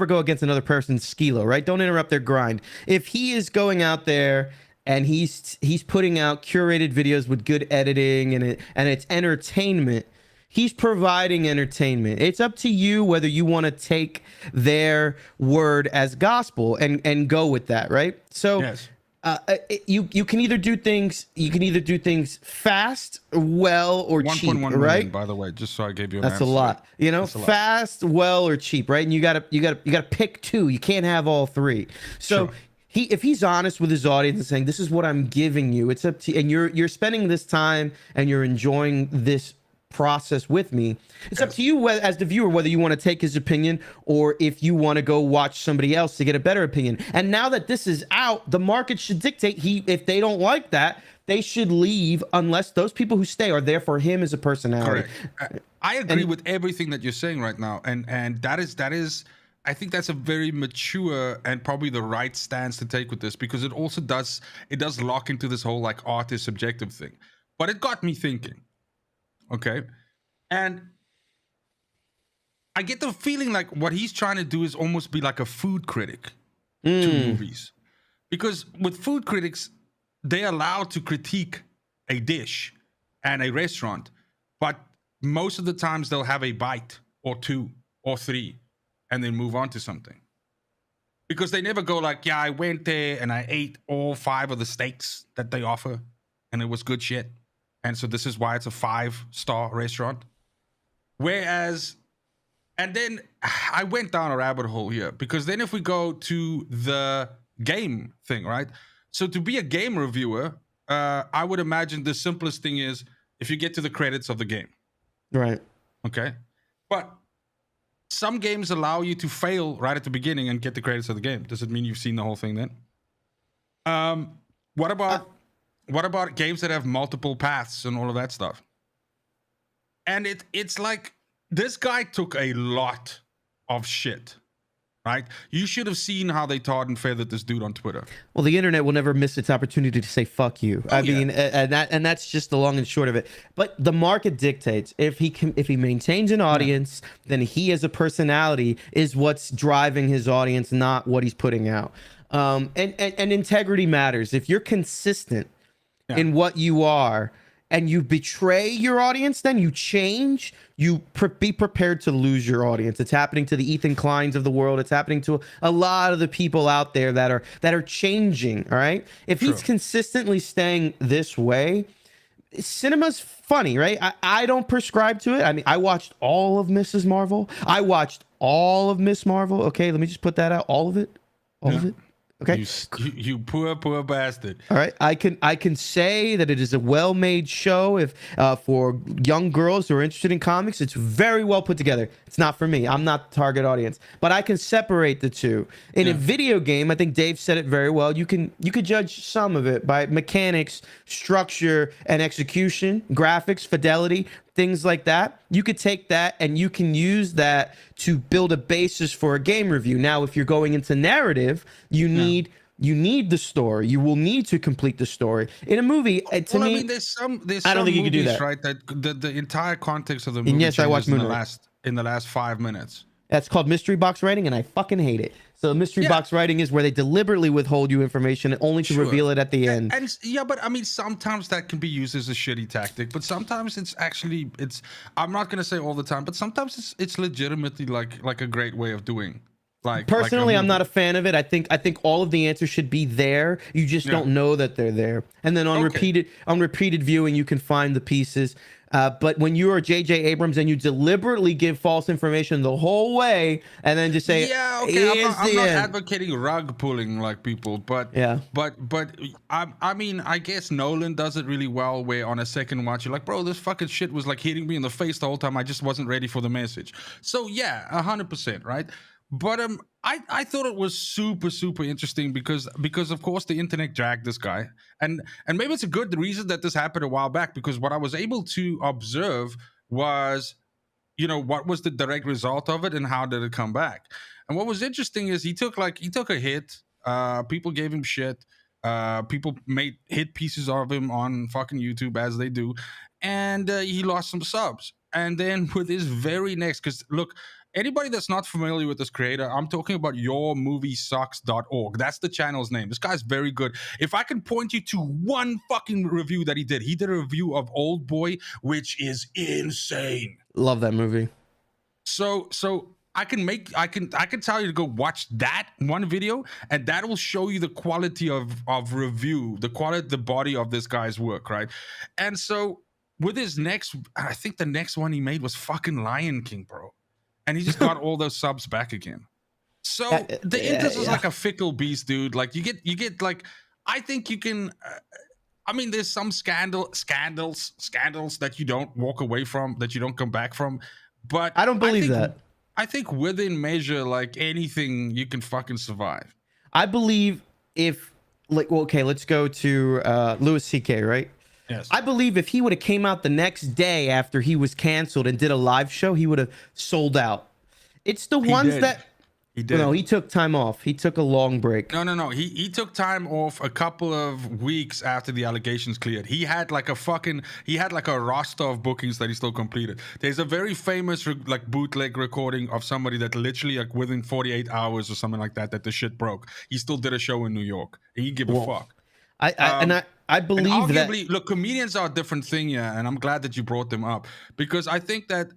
go against another person's skilo, right? Don't interrupt their grind. If he is going out there and he's putting out curated videos with good editing and it's entertainment, he's providing entertainment. It's up to you whether you want to take their word as gospel and go with that, right? So yes. You can either do things fast, well, or cheap, 1.1 million, right? By the way, just so I gave you that's a lot. Fast, well, or cheap, right? And you gotta pick 2. You can't have all 3. So sure. If he's honest with his audience and saying, this is what I'm giving you, it's up to, and you're spending this time and you're enjoying this process with me, it's up to you as the viewer whether you want to take his opinion or if you want to go watch somebody else to get a better opinion. And now that this is out, the market should dictate if they don't like that, they should leave, unless those people who stay are there for him as a personality. Correct. I agree with everything that you're saying right now, and that is I think that's a very mature and probably the right stance to take with this, because it also does lock into this whole like art is subjective thing. But it got me thinking. Okay. And I get the feeling like what he's trying to do is almost be like a food critic to movies. Because with food critics, they're allowed to critique a dish and a restaurant, but most of the times they'll have a bite or 2 or 3 and then move on to something. Because they never go like, yeah, I went there and I ate all 5 of the steaks that they offer and it was good shit. And so this is why it's a 5-star restaurant. Whereas, and then I went down a rabbit hole here, because then if we go to the game thing, right? So to be a game reviewer, I would imagine the simplest thing is if you get to the credits of the game. Right. Okay. But some games allow you to fail right at the beginning and get the credits of the game. Does it mean you've seen the whole thing then? What about games that have multiple paths and all of that stuff? And it's like this guy took a lot of shit right? You should have seen how they tarred and feathered this dude on Twitter. Well, the internet will never miss its opportunity to say "fuck you." Oh, I yeah. mean, and that's just the long and short of it. But the market dictates. If he maintains an audience, then he as a personality is what's driving his audience, not what he's putting out. And integrity matters. If you're consistent in what you are, and you betray your audience, then you change, be prepared to lose your audience. It's happening to the Ethan Kleins of the world. It's happening to a lot of the people out there that are changing, all right? If he's consistently staying this way, cinema's funny, right? I don't prescribe to it. I mean, I watched all of Mrs. Marvel. I watched all of Miss Marvel. Okay, let me just put that out. All of it. All of it. Okay. You poor bastard. All right. I can say that it is a well-made show. If for young girls who are interested in comics, it's very well put together. It's not for me. I'm not the target audience, but I can separate the two. In a video game, I think Dave said it very well. You could judge some of it by mechanics, structure, and execution, graphics, fidelity, things like that. You could take that and you can use that to build a basis for a game review. Now, if you're going into narrative, you need the story. You will need to complete the story in a movie. To me, I mean, there's some I don't think you could do that, right? That the entire context of the movie. And yes, I watched in the last 5 minutes. That's called mystery box writing, and I fucking hate it. So mystery box writing is where they deliberately withhold you information only to reveal it at the end. And yeah, but I mean, sometimes that can be used as a shitty tactic, but sometimes it's I'm not gonna say all the time, but sometimes it's legitimately like a great way of doing. Personally, I'm not a fan of it. I think all of the answers should be there. You just don't know that they're there. And then on repeated viewing, you can find the pieces. But when you are J.J. Abrams and you deliberately give false information the whole way, and then just say, I'm not advocating rug pulling like people, but I mean, I guess Nolan does it really well. Where on a second watch, you're like, bro, this fucking shit was like hitting me in the face the whole time. I just wasn't ready for the message. So yeah, 100%, right? But I thought it was super interesting because of course the internet dragged this guy, and maybe it's a good reason that this happened a while back, because what I was able to observe was, what was the direct result of it and how did it come back. And what was interesting is he took a hit. People gave him shit. People made hit pieces of him on fucking YouTube, as they do, and he lost some subs. And then with his very next, because look, anybody that's not familiar with this creator, I'm talking about yourmoviesucks.org. That's the channel's name. This guy's very good. If I can point you to one fucking review that he did a review of Old Boy, which is insane. Love that movie. So I can tell you to go watch that one video, and that will show you the quality of review, the body of this guy's work, right? And so with his next, I think the next one he made was fucking Lion King, bro. And he just got all those subs back again. So the internet is like a fickle beast, dude. Like you get like, I think you can. I mean, there's some scandals that you don't walk away from, that you don't come back from. But I don't believe that. I think within measure, like anything, you can fucking survive. I believe let's go to Louis C.K., right? Yes. I believe if he would have came out the next day after he was canceled and did a live show, he would have sold out. It's the ones that he did. No, he took time off. He took a long break. No. He took time off a couple of weeks after the allegations cleared. He had like a roster of bookings that he still completed. There's a very famous bootleg recording of somebody that literally like within 48 hours or something like that the shit broke. He still did a show in New York. And he give a fuck. I believe and arguably, look, comedians are a different thing, yeah, and I'm glad that you brought them up, because I think that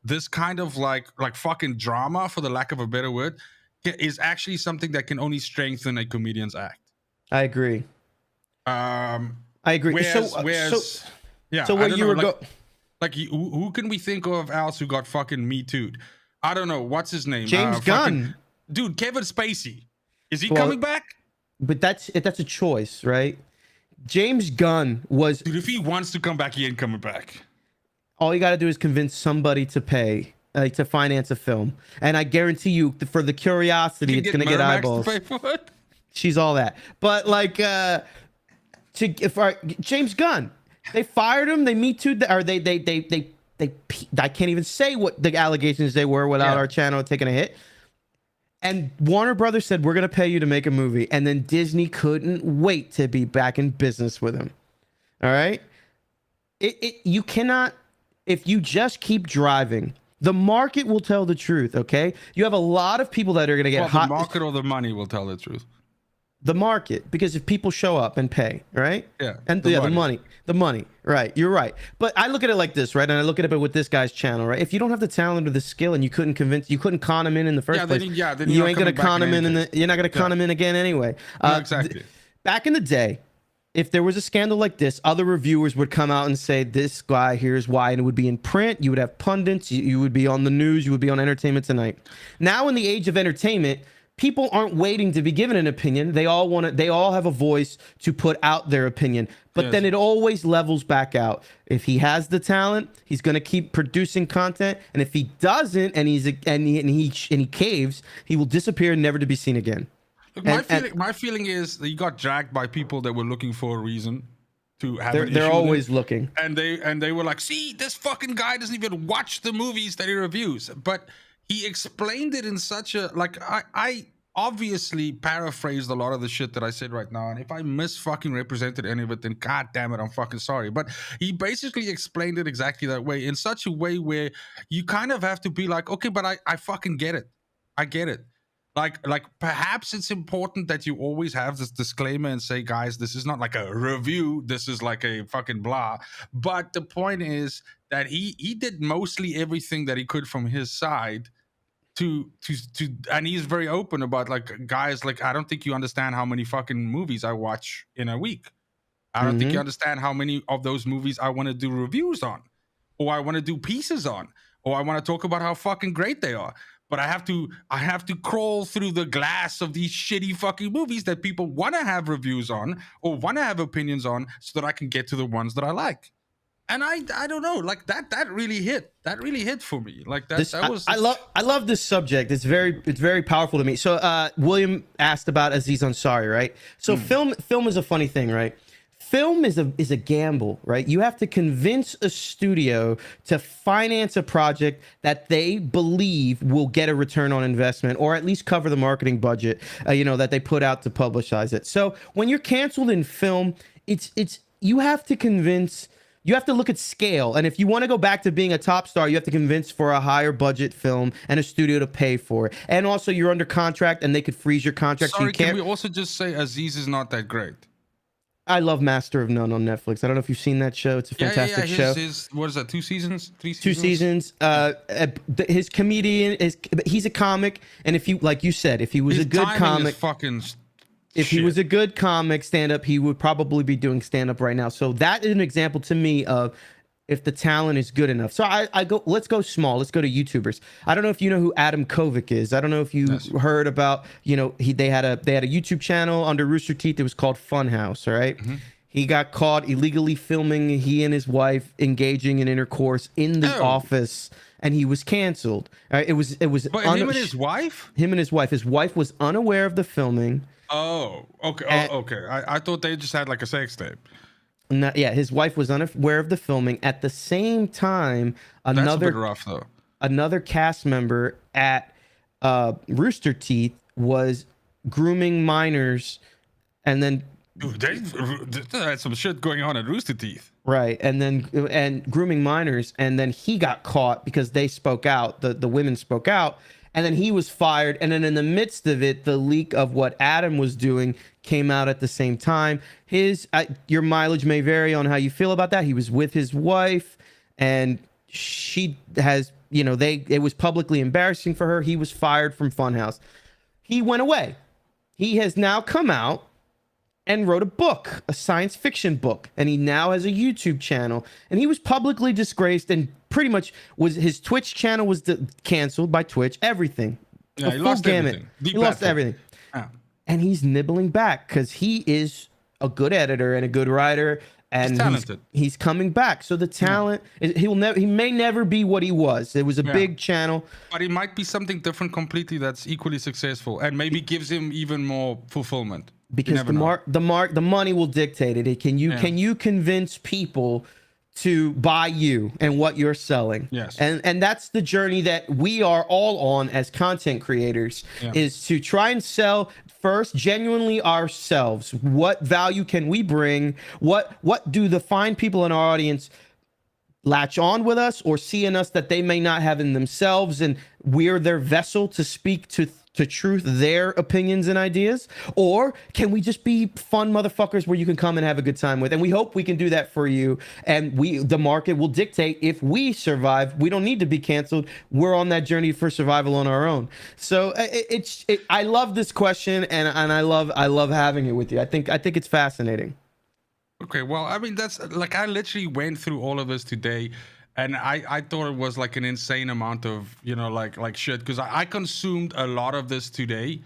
this kind of like fucking drama, for the lack of a better word, is actually something that can only strengthen a comedian's act. I agree. I agree. So what you were who can we think of else who got fucking Me Too'd? I don't know. What's his name? James Gunn. Dude, Kevin Spacey. Is he coming back? But that's a choice, right? James Gunn was... Dude, if he wants to come back, he ain't coming back. All you got to do is convince somebody to pay, to finance a film. And I guarantee you, for the curiosity, it's going to get eyeballs. To pay for it? She's all that. But James Gunn, they fired him. They Me Too'd, or I can't even say what the allegations they were without our channel taking a hit. And Warner Brothers said, we're going to pay you to make a movie. And then Disney couldn't wait to be back in business with him. All right. You cannot, if you just keep driving, the market will tell the truth. Okay. You have a lot of people that are going to get hot. The market or the money will tell the truth. The market, because if people show up and pay, right? Yeah. And the money, right? You're right. But I look at it like this, right? And I look at it with this guy's channel, right? If you don't have the talent or the skill, and you couldn't con him in the first place, then you ain't gonna con him in. You're not gonna con him in again anyway. No, exactly. Back in the day, if there was a scandal like this, other reviewers would come out and say, this guy, here's why, and it would be in print. You would have pundits. You would be on the news. You would be on Entertainment Tonight. Now, in the age of entertainment, people aren't waiting to be given an opinion. They all have a voice to put out their opinion. But then it always levels back out. If he has the talent, he's going to keep producing content. And if he doesn't, and he caves, he will disappear, never to be seen again. Look, my feeling is that you got dragged by people that were looking for a reason to have an issue. They're always looking. And they were like, see, this fucking guy doesn't even watch the movies that he reviews. But he explained it in such a, like, I obviously paraphrased a lot of the shit that I said right now. And if I fucking represented any of it, then god damn it, I'm fucking sorry. But he basically explained it exactly that way, in such a way where you kind of have to be like, okay, but I fucking get it. I get it. Like perhaps it's important that you always have this disclaimer and say, guys, this is not like a review. This is like a fucking blah. But the point is that he did mostly everything that he could from his side to and he's very open about, like, guys, like, I don't think you understand how many fucking movies I watch in a week. I don't think you understand how many of those movies I want to do reviews on, or I want to do pieces on, or I want to talk about how fucking great they are. But I have to crawl through the glass of these shitty fucking movies that people want to have reviews on or want to have opinions on, so that I can get to the ones that I like. And I don't know, like that really hit. That really hit for me. Like that was. I love this subject. It's very powerful to me. So William asked about Aziz Ansari, right? So film is a funny thing, right? Film is a gamble, right? You have to convince a studio to finance a project that they believe will get a return on investment, or at least cover the marketing budget, that they put out to publicize it. So when you're canceled in film, it's you have to convince. You have to look at scale. And if you want to go back to being a top star, you have to convince for a higher budget film and a studio to pay for it. And also, you're under contract and they could freeze your contract. Sorry, so you can't. Can we also just say Aziz is not that great? I love Master of None on Netflix. I don't know if you've seen that show. It's a fantastic show. What is that, 2 seasons? 3 seasons? 2 seasons. His comedian he's a comic. And if you, like you said, if he was a good comic. If he was a good comic stand-up, he would probably be doing stand-up right now. So that is an example to me of if the talent is good enough. So let's go small. Let's go to YouTubers. I don't know if you know who Adam Kovic is. I don't know if you heard about, they had a YouTube channel under Rooster Teeth. It was called Funhouse, all right? Mm-hmm. He got caught illegally filming he and his wife engaging in intercourse in the office, and he was canceled. All right? It was. But him and his wife? Him and his wife. His wife was unaware of the filming. Oh, okay. Okay. I thought they just had like a sex tape. His wife was unaware of the filming. At the same time, That's a bit rough, though. Another cast member at Rooster Teeth was grooming minors, and then dude, they had some shit going on at Rooster Teeth. Right, and grooming minors, and then he got caught because they spoke out. The women spoke out. And then he was fired. And then in the midst of it, the leak of what Adam was doing came out at the same time. Your mileage may vary on how you feel about that. He was with his wife, and she has, it was publicly embarrassing for her. He was fired from Funhouse. He went away. He has now come out and wrote a book, a science fiction book. And he now has a YouTube channel. And he was publicly disgraced, and pretty much his Twitch channel was canceled by Twitch. Everything. Yeah, he lost everything. He lost everything. Oh. And he's nibbling back because he is a good editor and a good writer. And he's talented. He's coming back. So the talent, he may never be what he was. It was a big channel. But he might be something different completely that's equally successful and maybe gives him even more fulfillment. Because the money will dictate it. Can you convince people to buy you and what you're selling. Yes. And that's the journey that we are all on as content creators, is to try and sell first genuinely ourselves. What value can we bring? What do the fine people in our audience latch on with us or see in us that they may not have in themselves, and we're their vessel to speak to truth, their opinions and ideas? Or can we just be fun motherfuckers where you can come and have a good time with? And we hope we can do that for you, and the market will dictate if we survive. We don't need to be canceled. We're on that journey for survival on our own. So I love this question, and I love having it with you. I think it's fascinating. Okay, well, I mean, that's like, I literally went through all of this today, and I thought it was like an insane amount of, like shit, because I consumed a lot of this today,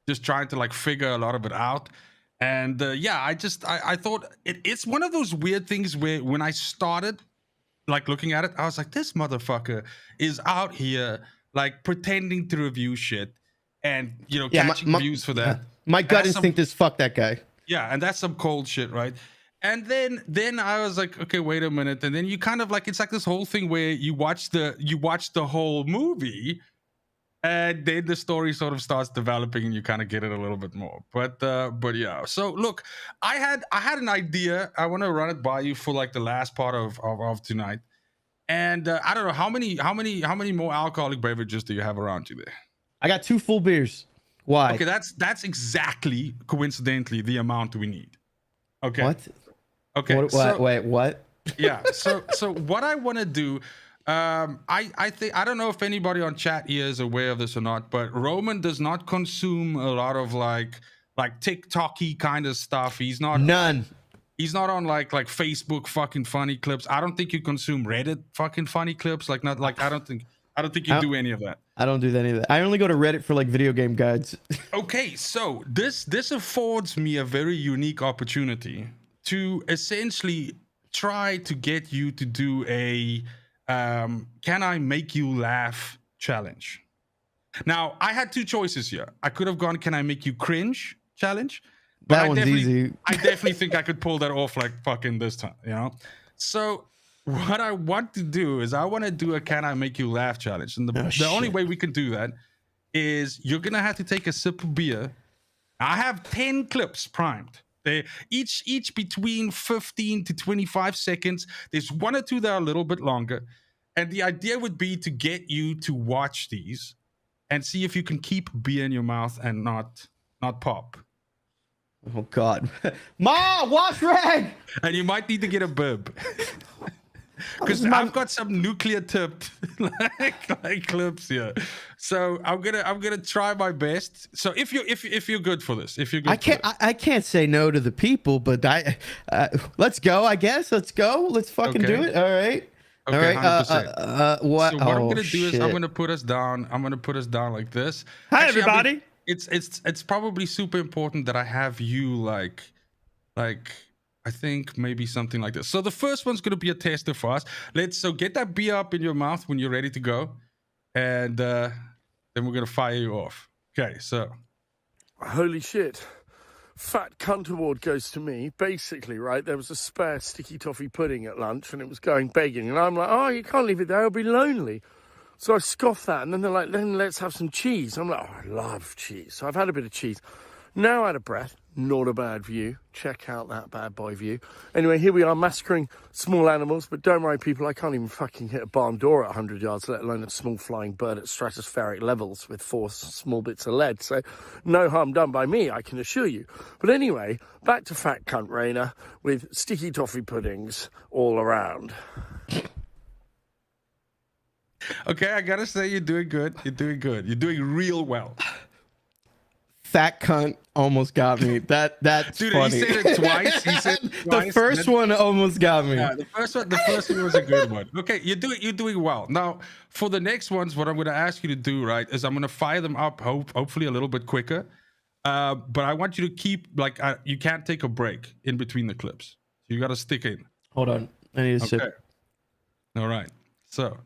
just trying to like figure a lot of it out. And I thought it's one of those weird things where when I started like looking at it, I was like, this motherfucker is out here like pretending to review shit and, catching views for that. My gut instinct is fuck that guy. Yeah, and that's some cold shit, right? And then I was like, okay, wait a minute. And then you kind of like, it's like this whole thing where you watch the whole movie, and then the story sort of starts developing, and you kind of get it a little bit more. But yeah. So look, I had an idea. I want to run it by you for like the last part of tonight. And I don't know how many more alcoholic beverages do you have around you there? I got 2 full beers. Why? Okay, that's exactly coincidentally the amount we need. Okay. What? Okay. Wait, what? Yeah. So what I want to do, I think, I don't know if anybody on chat here is aware of this or not, but Roman does not consume a lot of like TikTok-y kind of stuff. He's not He's not on like Facebook fucking funny clips. I don't think you consume Reddit fucking funny clips. Like, not like, I don't think you do any of that. I don't do any of that. I only go to Reddit for like video game guides. Okay, so this affords me a very unique opportunity to essentially try to get you to do a can I make you laugh challenge. Now, I had 2 choices here. I could have gone, can I make you cringe challenge? But that one's easy. I definitely think I could pull that off like fucking this time, So what I want to do is I want to do a can I make you laugh challenge. And the only way we can do that is you're going to have to take a sip of beer. I have 10 clips primed. They each between 15 to 25 seconds. There's 1 or 2 that are a little bit longer. And the idea would be to get you to watch these and see if you can keep beer in your mouth and not pop. Oh God. Ma, wash rag! And you might need to get a bib. Because I've got some nuclear tipped like clips here, so I'm gonna try my best. So if you're good for this, I can't say no to the people, but let's go. I guess let's go. Let's fucking do it. All right. Okay, all right. 100%. What? So what I'm gonna do is I'm gonna put us down. Like this. Hi, everybody. I mean, it's probably super important that I have you like. I think maybe something like this. So the first one's going to be a tester for us. So get that beer up in your mouth when you're ready to go. And then we're going to fire you off. Okay, so. Holy shit. Fat cunt award goes to me. Basically, right, there was a spare sticky toffee pudding at lunch and it was going begging. And I'm like, oh, you can't leave it there. It'll be lonely. So I scoff that. And then they're like, then let's have some cheese. I'm like, oh, I love cheese. So I've had a bit of cheese. Now out of breath. Not a bad view. Check out that bad boy view. Anyway, here we are massacring small animals, but don't worry, people, I can't even fucking hit a barn door at 100 yards, let alone a small flying bird at stratospheric levels with 4 small bits of lead. So no harm done by me, I can assure you. But anyway, back to Fat Cunt Rainer with sticky toffee puddings all around. Okay, I gotta say, you're doing good. You're doing real well. Fat cunt almost got me. That's dude, funny. He said it twice. The first one almost got me. Yeah, the first one was a good one. Okay, you're doing well. Now, for the next ones, what I'm going to ask you to do, right, is I'm going to fire them up, hopefully a little bit quicker. But I want you to keep you can't take a break in between the clips. You got to stick in. Hold on, I need a sip. All right. So,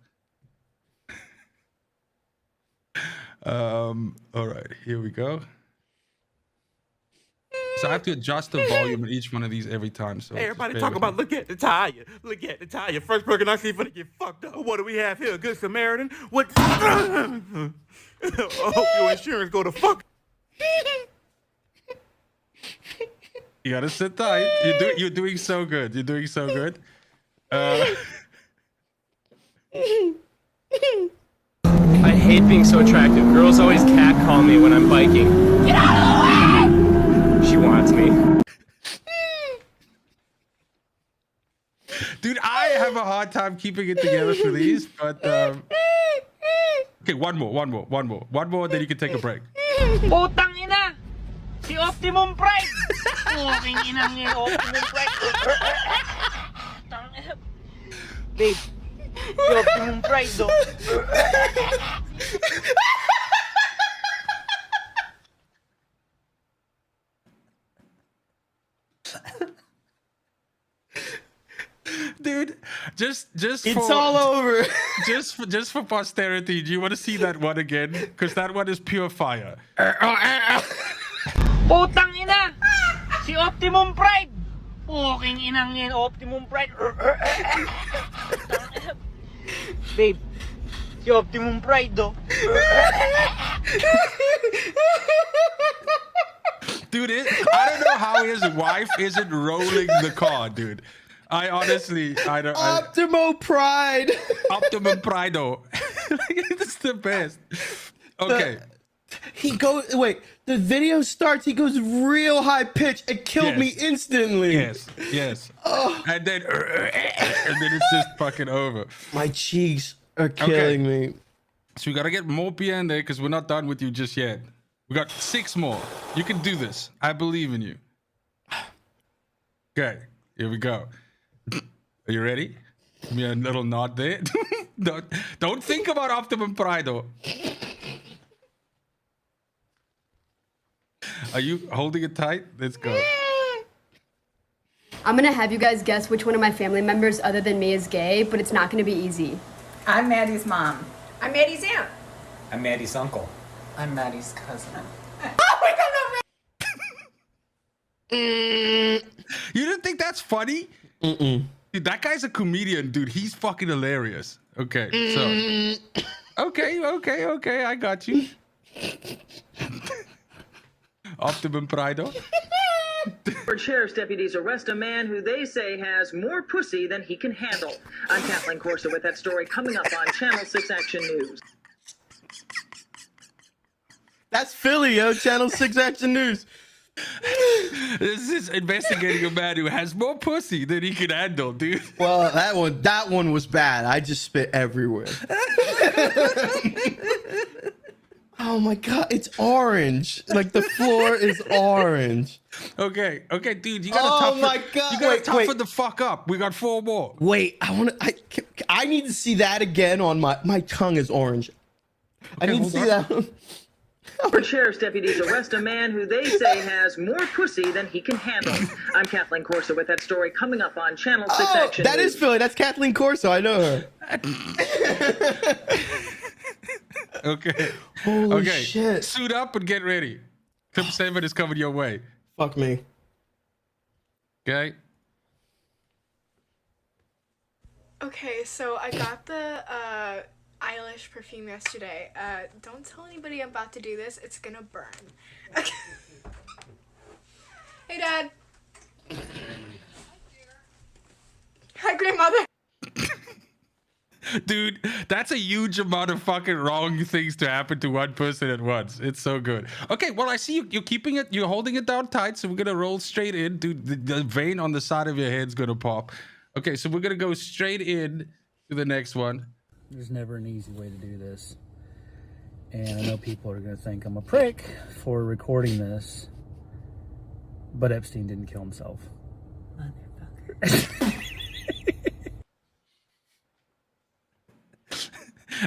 all right, here we go. So I have to adjust the volume in each one of these every time. So Hey, everybody talk about, look at the tire. Look at the tire. First person I see finna get fucked up. What do we have here? A good Samaritan? What? I hope your insurance go to fuck. You gotta sit tight. You're doing so good. You're doing so good. I hate being so attractive. Girls always catcall me when I'm biking. Get out of the way! She wants me. Dude, I have a hard time keeping it together for these, but okay, one more, then you can take a break. Putang ina! Si Optimum Pride! Puking inang ni Optimum Pride! Babe, si Optimum Pride do. Dude, just It's for, all over. just for posterity, do you want to see that one again? Because that one is pure fire. Putang ina! Si Optimum Pride! Puking inang ni Optimum Pride! Babe, si Optimum Pride do. Dude, I don't know how his wife isn't rolling the car, dude. I honestly, I don't. Optimo Pride. Optimum Prido. It's the best. Okay. He goes. Wait. The video starts. He goes real high pitch. It killed me instantly. Yes. And then it's just fucking over. My cheeks are killing me. So we gotta get more beer in there because we're not done with you just yet. We got 6 more. You can do this. I believe in you. Okay, here we go. Are you ready? Give me a little nod there. Don't think about Optimum Prido. Are you holding it tight? Let's go. I'm gonna have you guys guess which one of my family members other than me is gay, but it's not gonna be easy. I'm Maddie's mom. I'm Maddie's aunt. I'm Maddie's uncle. I'm Maddie's cousin. Oh my god, no, You didn't think that's funny? Dude, that guy's a comedian, dude. He's fucking hilarious. Okay, so. Okay, I got you. Optimum Prido. Sheriff's deputies arrest a man who they say has more pussy than he can handle. I'm Kathleen Corser with that story coming up on Channel 6 Action News. That's Philly, yo. Channel 6 Action News. This is investigating a man who has more pussy than he can handle, dude. Well, that one was bad. I just spit everywhere. Oh my god, it's orange. Like the floor is orange. Okay, dude, you gotta You gotta toughen the fuck up. We got 4 more. Wait, I need to see that again on my tongue is orange. I need to see that. Sheriff's deputies arrest a man who they say has more pussy than he can handle. I'm Kathleen Corser with that story coming up on Channel 6 Action That News. is Philly. That's Kathleen Corso. I know her. Okay. Holy shit. Suit up and get ready. Clip 7 is coming your way. Fuck me. Okay. Okay, so I got the Eilish perfume yesterday. Don't tell anybody I'm about to do this. It's gonna burn. Okay. Hey, Dad. Hi, Grandmother. Dude, that's a huge amount of fucking wrong things to happen to one person at once. It's so good. Okay, well, I see you're keeping it, you're holding it down tight, so we're gonna roll straight in. Dude, the vein on the side of your head's gonna pop. Okay, so we're gonna go straight in to the next one. There's never an easy way to do this. And I know people are gonna think I'm a prick for recording this, but Epstein didn't kill himself. Motherfucker.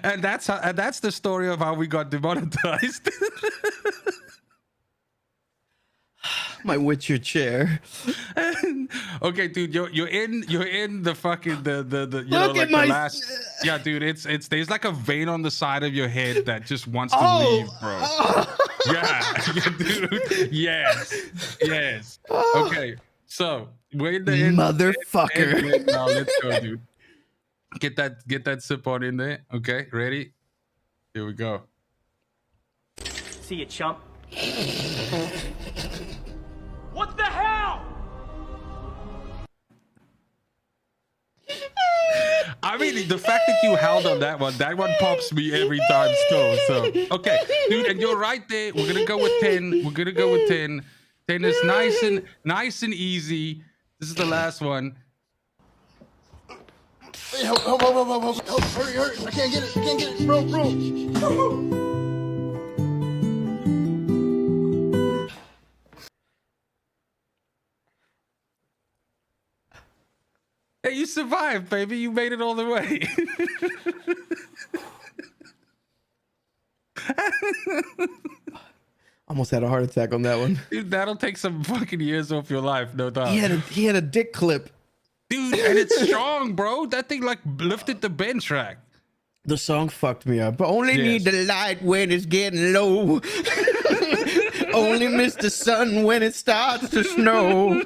And that's the story of how we got demonetized. My Witcher chair. Okay, dude, you're in the fucking the Look know at like my... the last. Yeah, dude, it's there's like a vein on the side of your head that just wants to leave, bro. dude. Yes. Okay, so we're in the end. Motherfucker. Now let's go, dude. Get that sip on in there. Okay, ready? Here we go. See you, chump. What the hell? I mean, the fact that you held on that one pops me every time still. So, okay, dude, and you're right there. We're going to go with 10. 10 is nice and easy. This is the last one. Hey, help, hurry. I can't get it. Bro. Hey, you survived, baby. You made it all the way. Almost had a heart attack on that one. Dude, that'll take some fucking years off your life, no doubt. He had a dick clip. Dude, and it's strong, bro. That thing like lifted the bench rack. The song fucked me up. Only need the light when it's getting low. Only miss the sun when it starts to snow.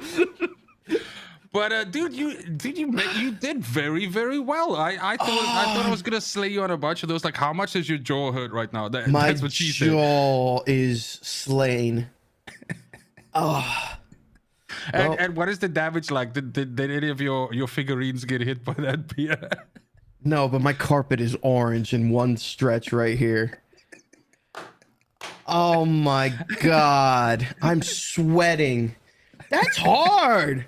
But dude, you did very, very well. I thought I was gonna slay you on a bunch of those. Like, how much does your jaw hurt right now? That's what she said. My jaw is slain. And what is the damage like? Did any of your figurines get hit by that beer? No, but my carpet is orange in one stretch right here. Oh my God, I'm sweating. That's hard.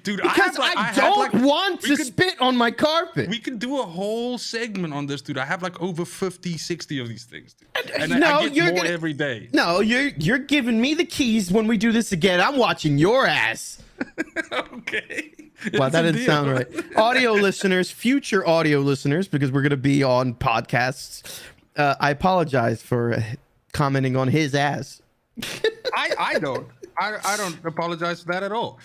Dude, because I don't want to spit on my carpet. We can do a whole segment on this, dude. I have like over 50, 60 of these things, dude. And no, I get more every day. No, you're giving me the keys when we do this again. I'm watching your ass. Okay. Wow, that didn't sound right. Audio listeners, future audio listeners, because we're going to be on podcasts. I apologize for commenting on his ass. I don't apologize for that at all.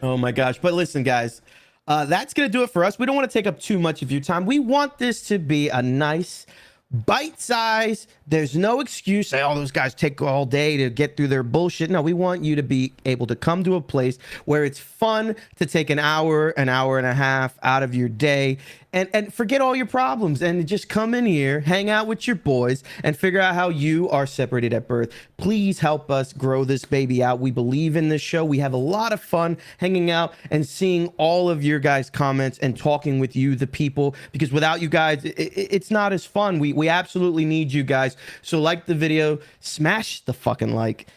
Oh my gosh. But listen, guys, that's going to do it for us. We don't want to take up too much of your time. We want this to be a nice bite size. There's no excuse. Say, oh, those guys take all day to get through their bullshit. No, we want you to be able to come to a place where it's fun to take an hour and a half out of your day and forget all your problems and just come in here, hang out with your boys, and figure out how you are separated at birth. Please help us grow this baby out. We believe in this show. We have a lot of fun hanging out and seeing all of your guys' comments and talking with you, the people, because without you guys, it's not as fun. We absolutely need you guys. So like the video, smash the fucking like,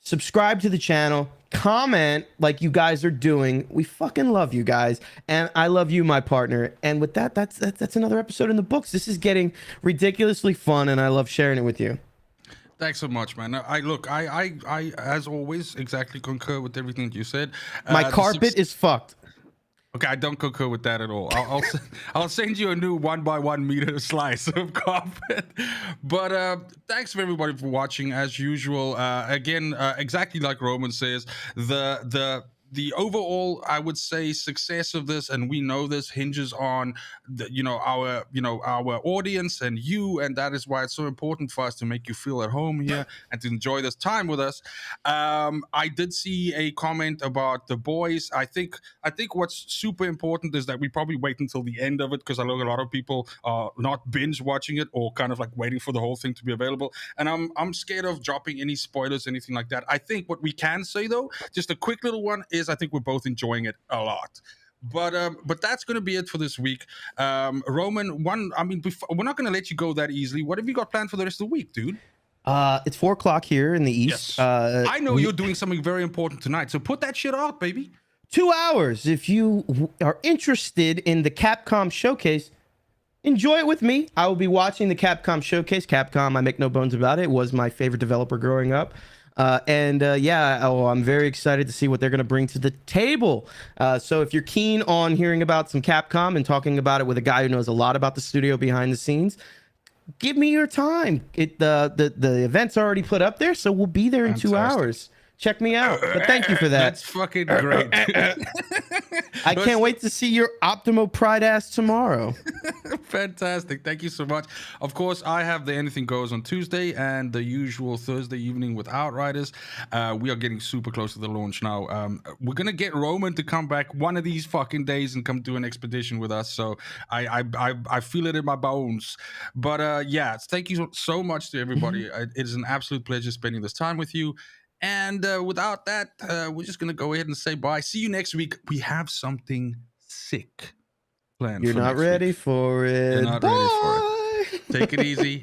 subscribe to the channel, comment like you guys are doing. We fucking love you guys, and I love you, my partner. And with that, that's another episode in the books. This is getting ridiculously fun, and I love sharing it with you. Thanks so much, man. I as always exactly concur with everything that you said. My carpet is fucked. Okay, I don't concur with that at all. I'll send you a new 1x1 meter slice of carpet. But thanks for everybody for watching as usual. Again, exactly like Roman says, the overall, I would say, success of this, and we know this hinges on our audience and you, and that is why it's so important for us to make you feel at home here and to enjoy this time with us. I did see a comment about the boys. I think what's super important is that we probably wait until the end of it, because I know a lot of people are not binge watching it or kind of like waiting for the whole thing to be available. And I'm scared of dropping any spoilers, anything like that. I think what we can say though, just a quick little one, is I think we're both enjoying it a lot. But that's going to be it for this week. Roman, we're not going to let you go that easily. What have you got planned for the rest of the week, dude? It's 4:00 here in the East. Yes. I know you're doing something very important tonight, so put that shit out, baby. 2 hours. If you are interested in the Capcom Showcase, enjoy it with me. I will be watching the Capcom Showcase. Capcom, I make no bones about it, was my favorite developer growing up. I'm very excited to see what they're going to bring to the table. So if you're keen on hearing about some Capcom and talking about it with a guy who knows a lot about the studio behind the scenes, give me your time. The event's already put up there, so we'll be there in 2 hours. Check me out. But thank you for that. That's fucking great. I can't wait to see your Optimo Pride ass tomorrow. Fantastic. Thank you so much. Of course, I have the Anything Goes on Tuesday and the usual Thursday evening with Outriders. We are getting super close to the launch now. We're going to get Roman to come back one of these fucking days and come do an expedition with us. So I feel it in my bones. But yeah, thank you so much to everybody. It is an absolute pleasure spending this time with you. And without that, we're just going to go ahead and say bye. See you next week. We have something sick planned. You're not ready for it. You're not ready for it. Take it easy.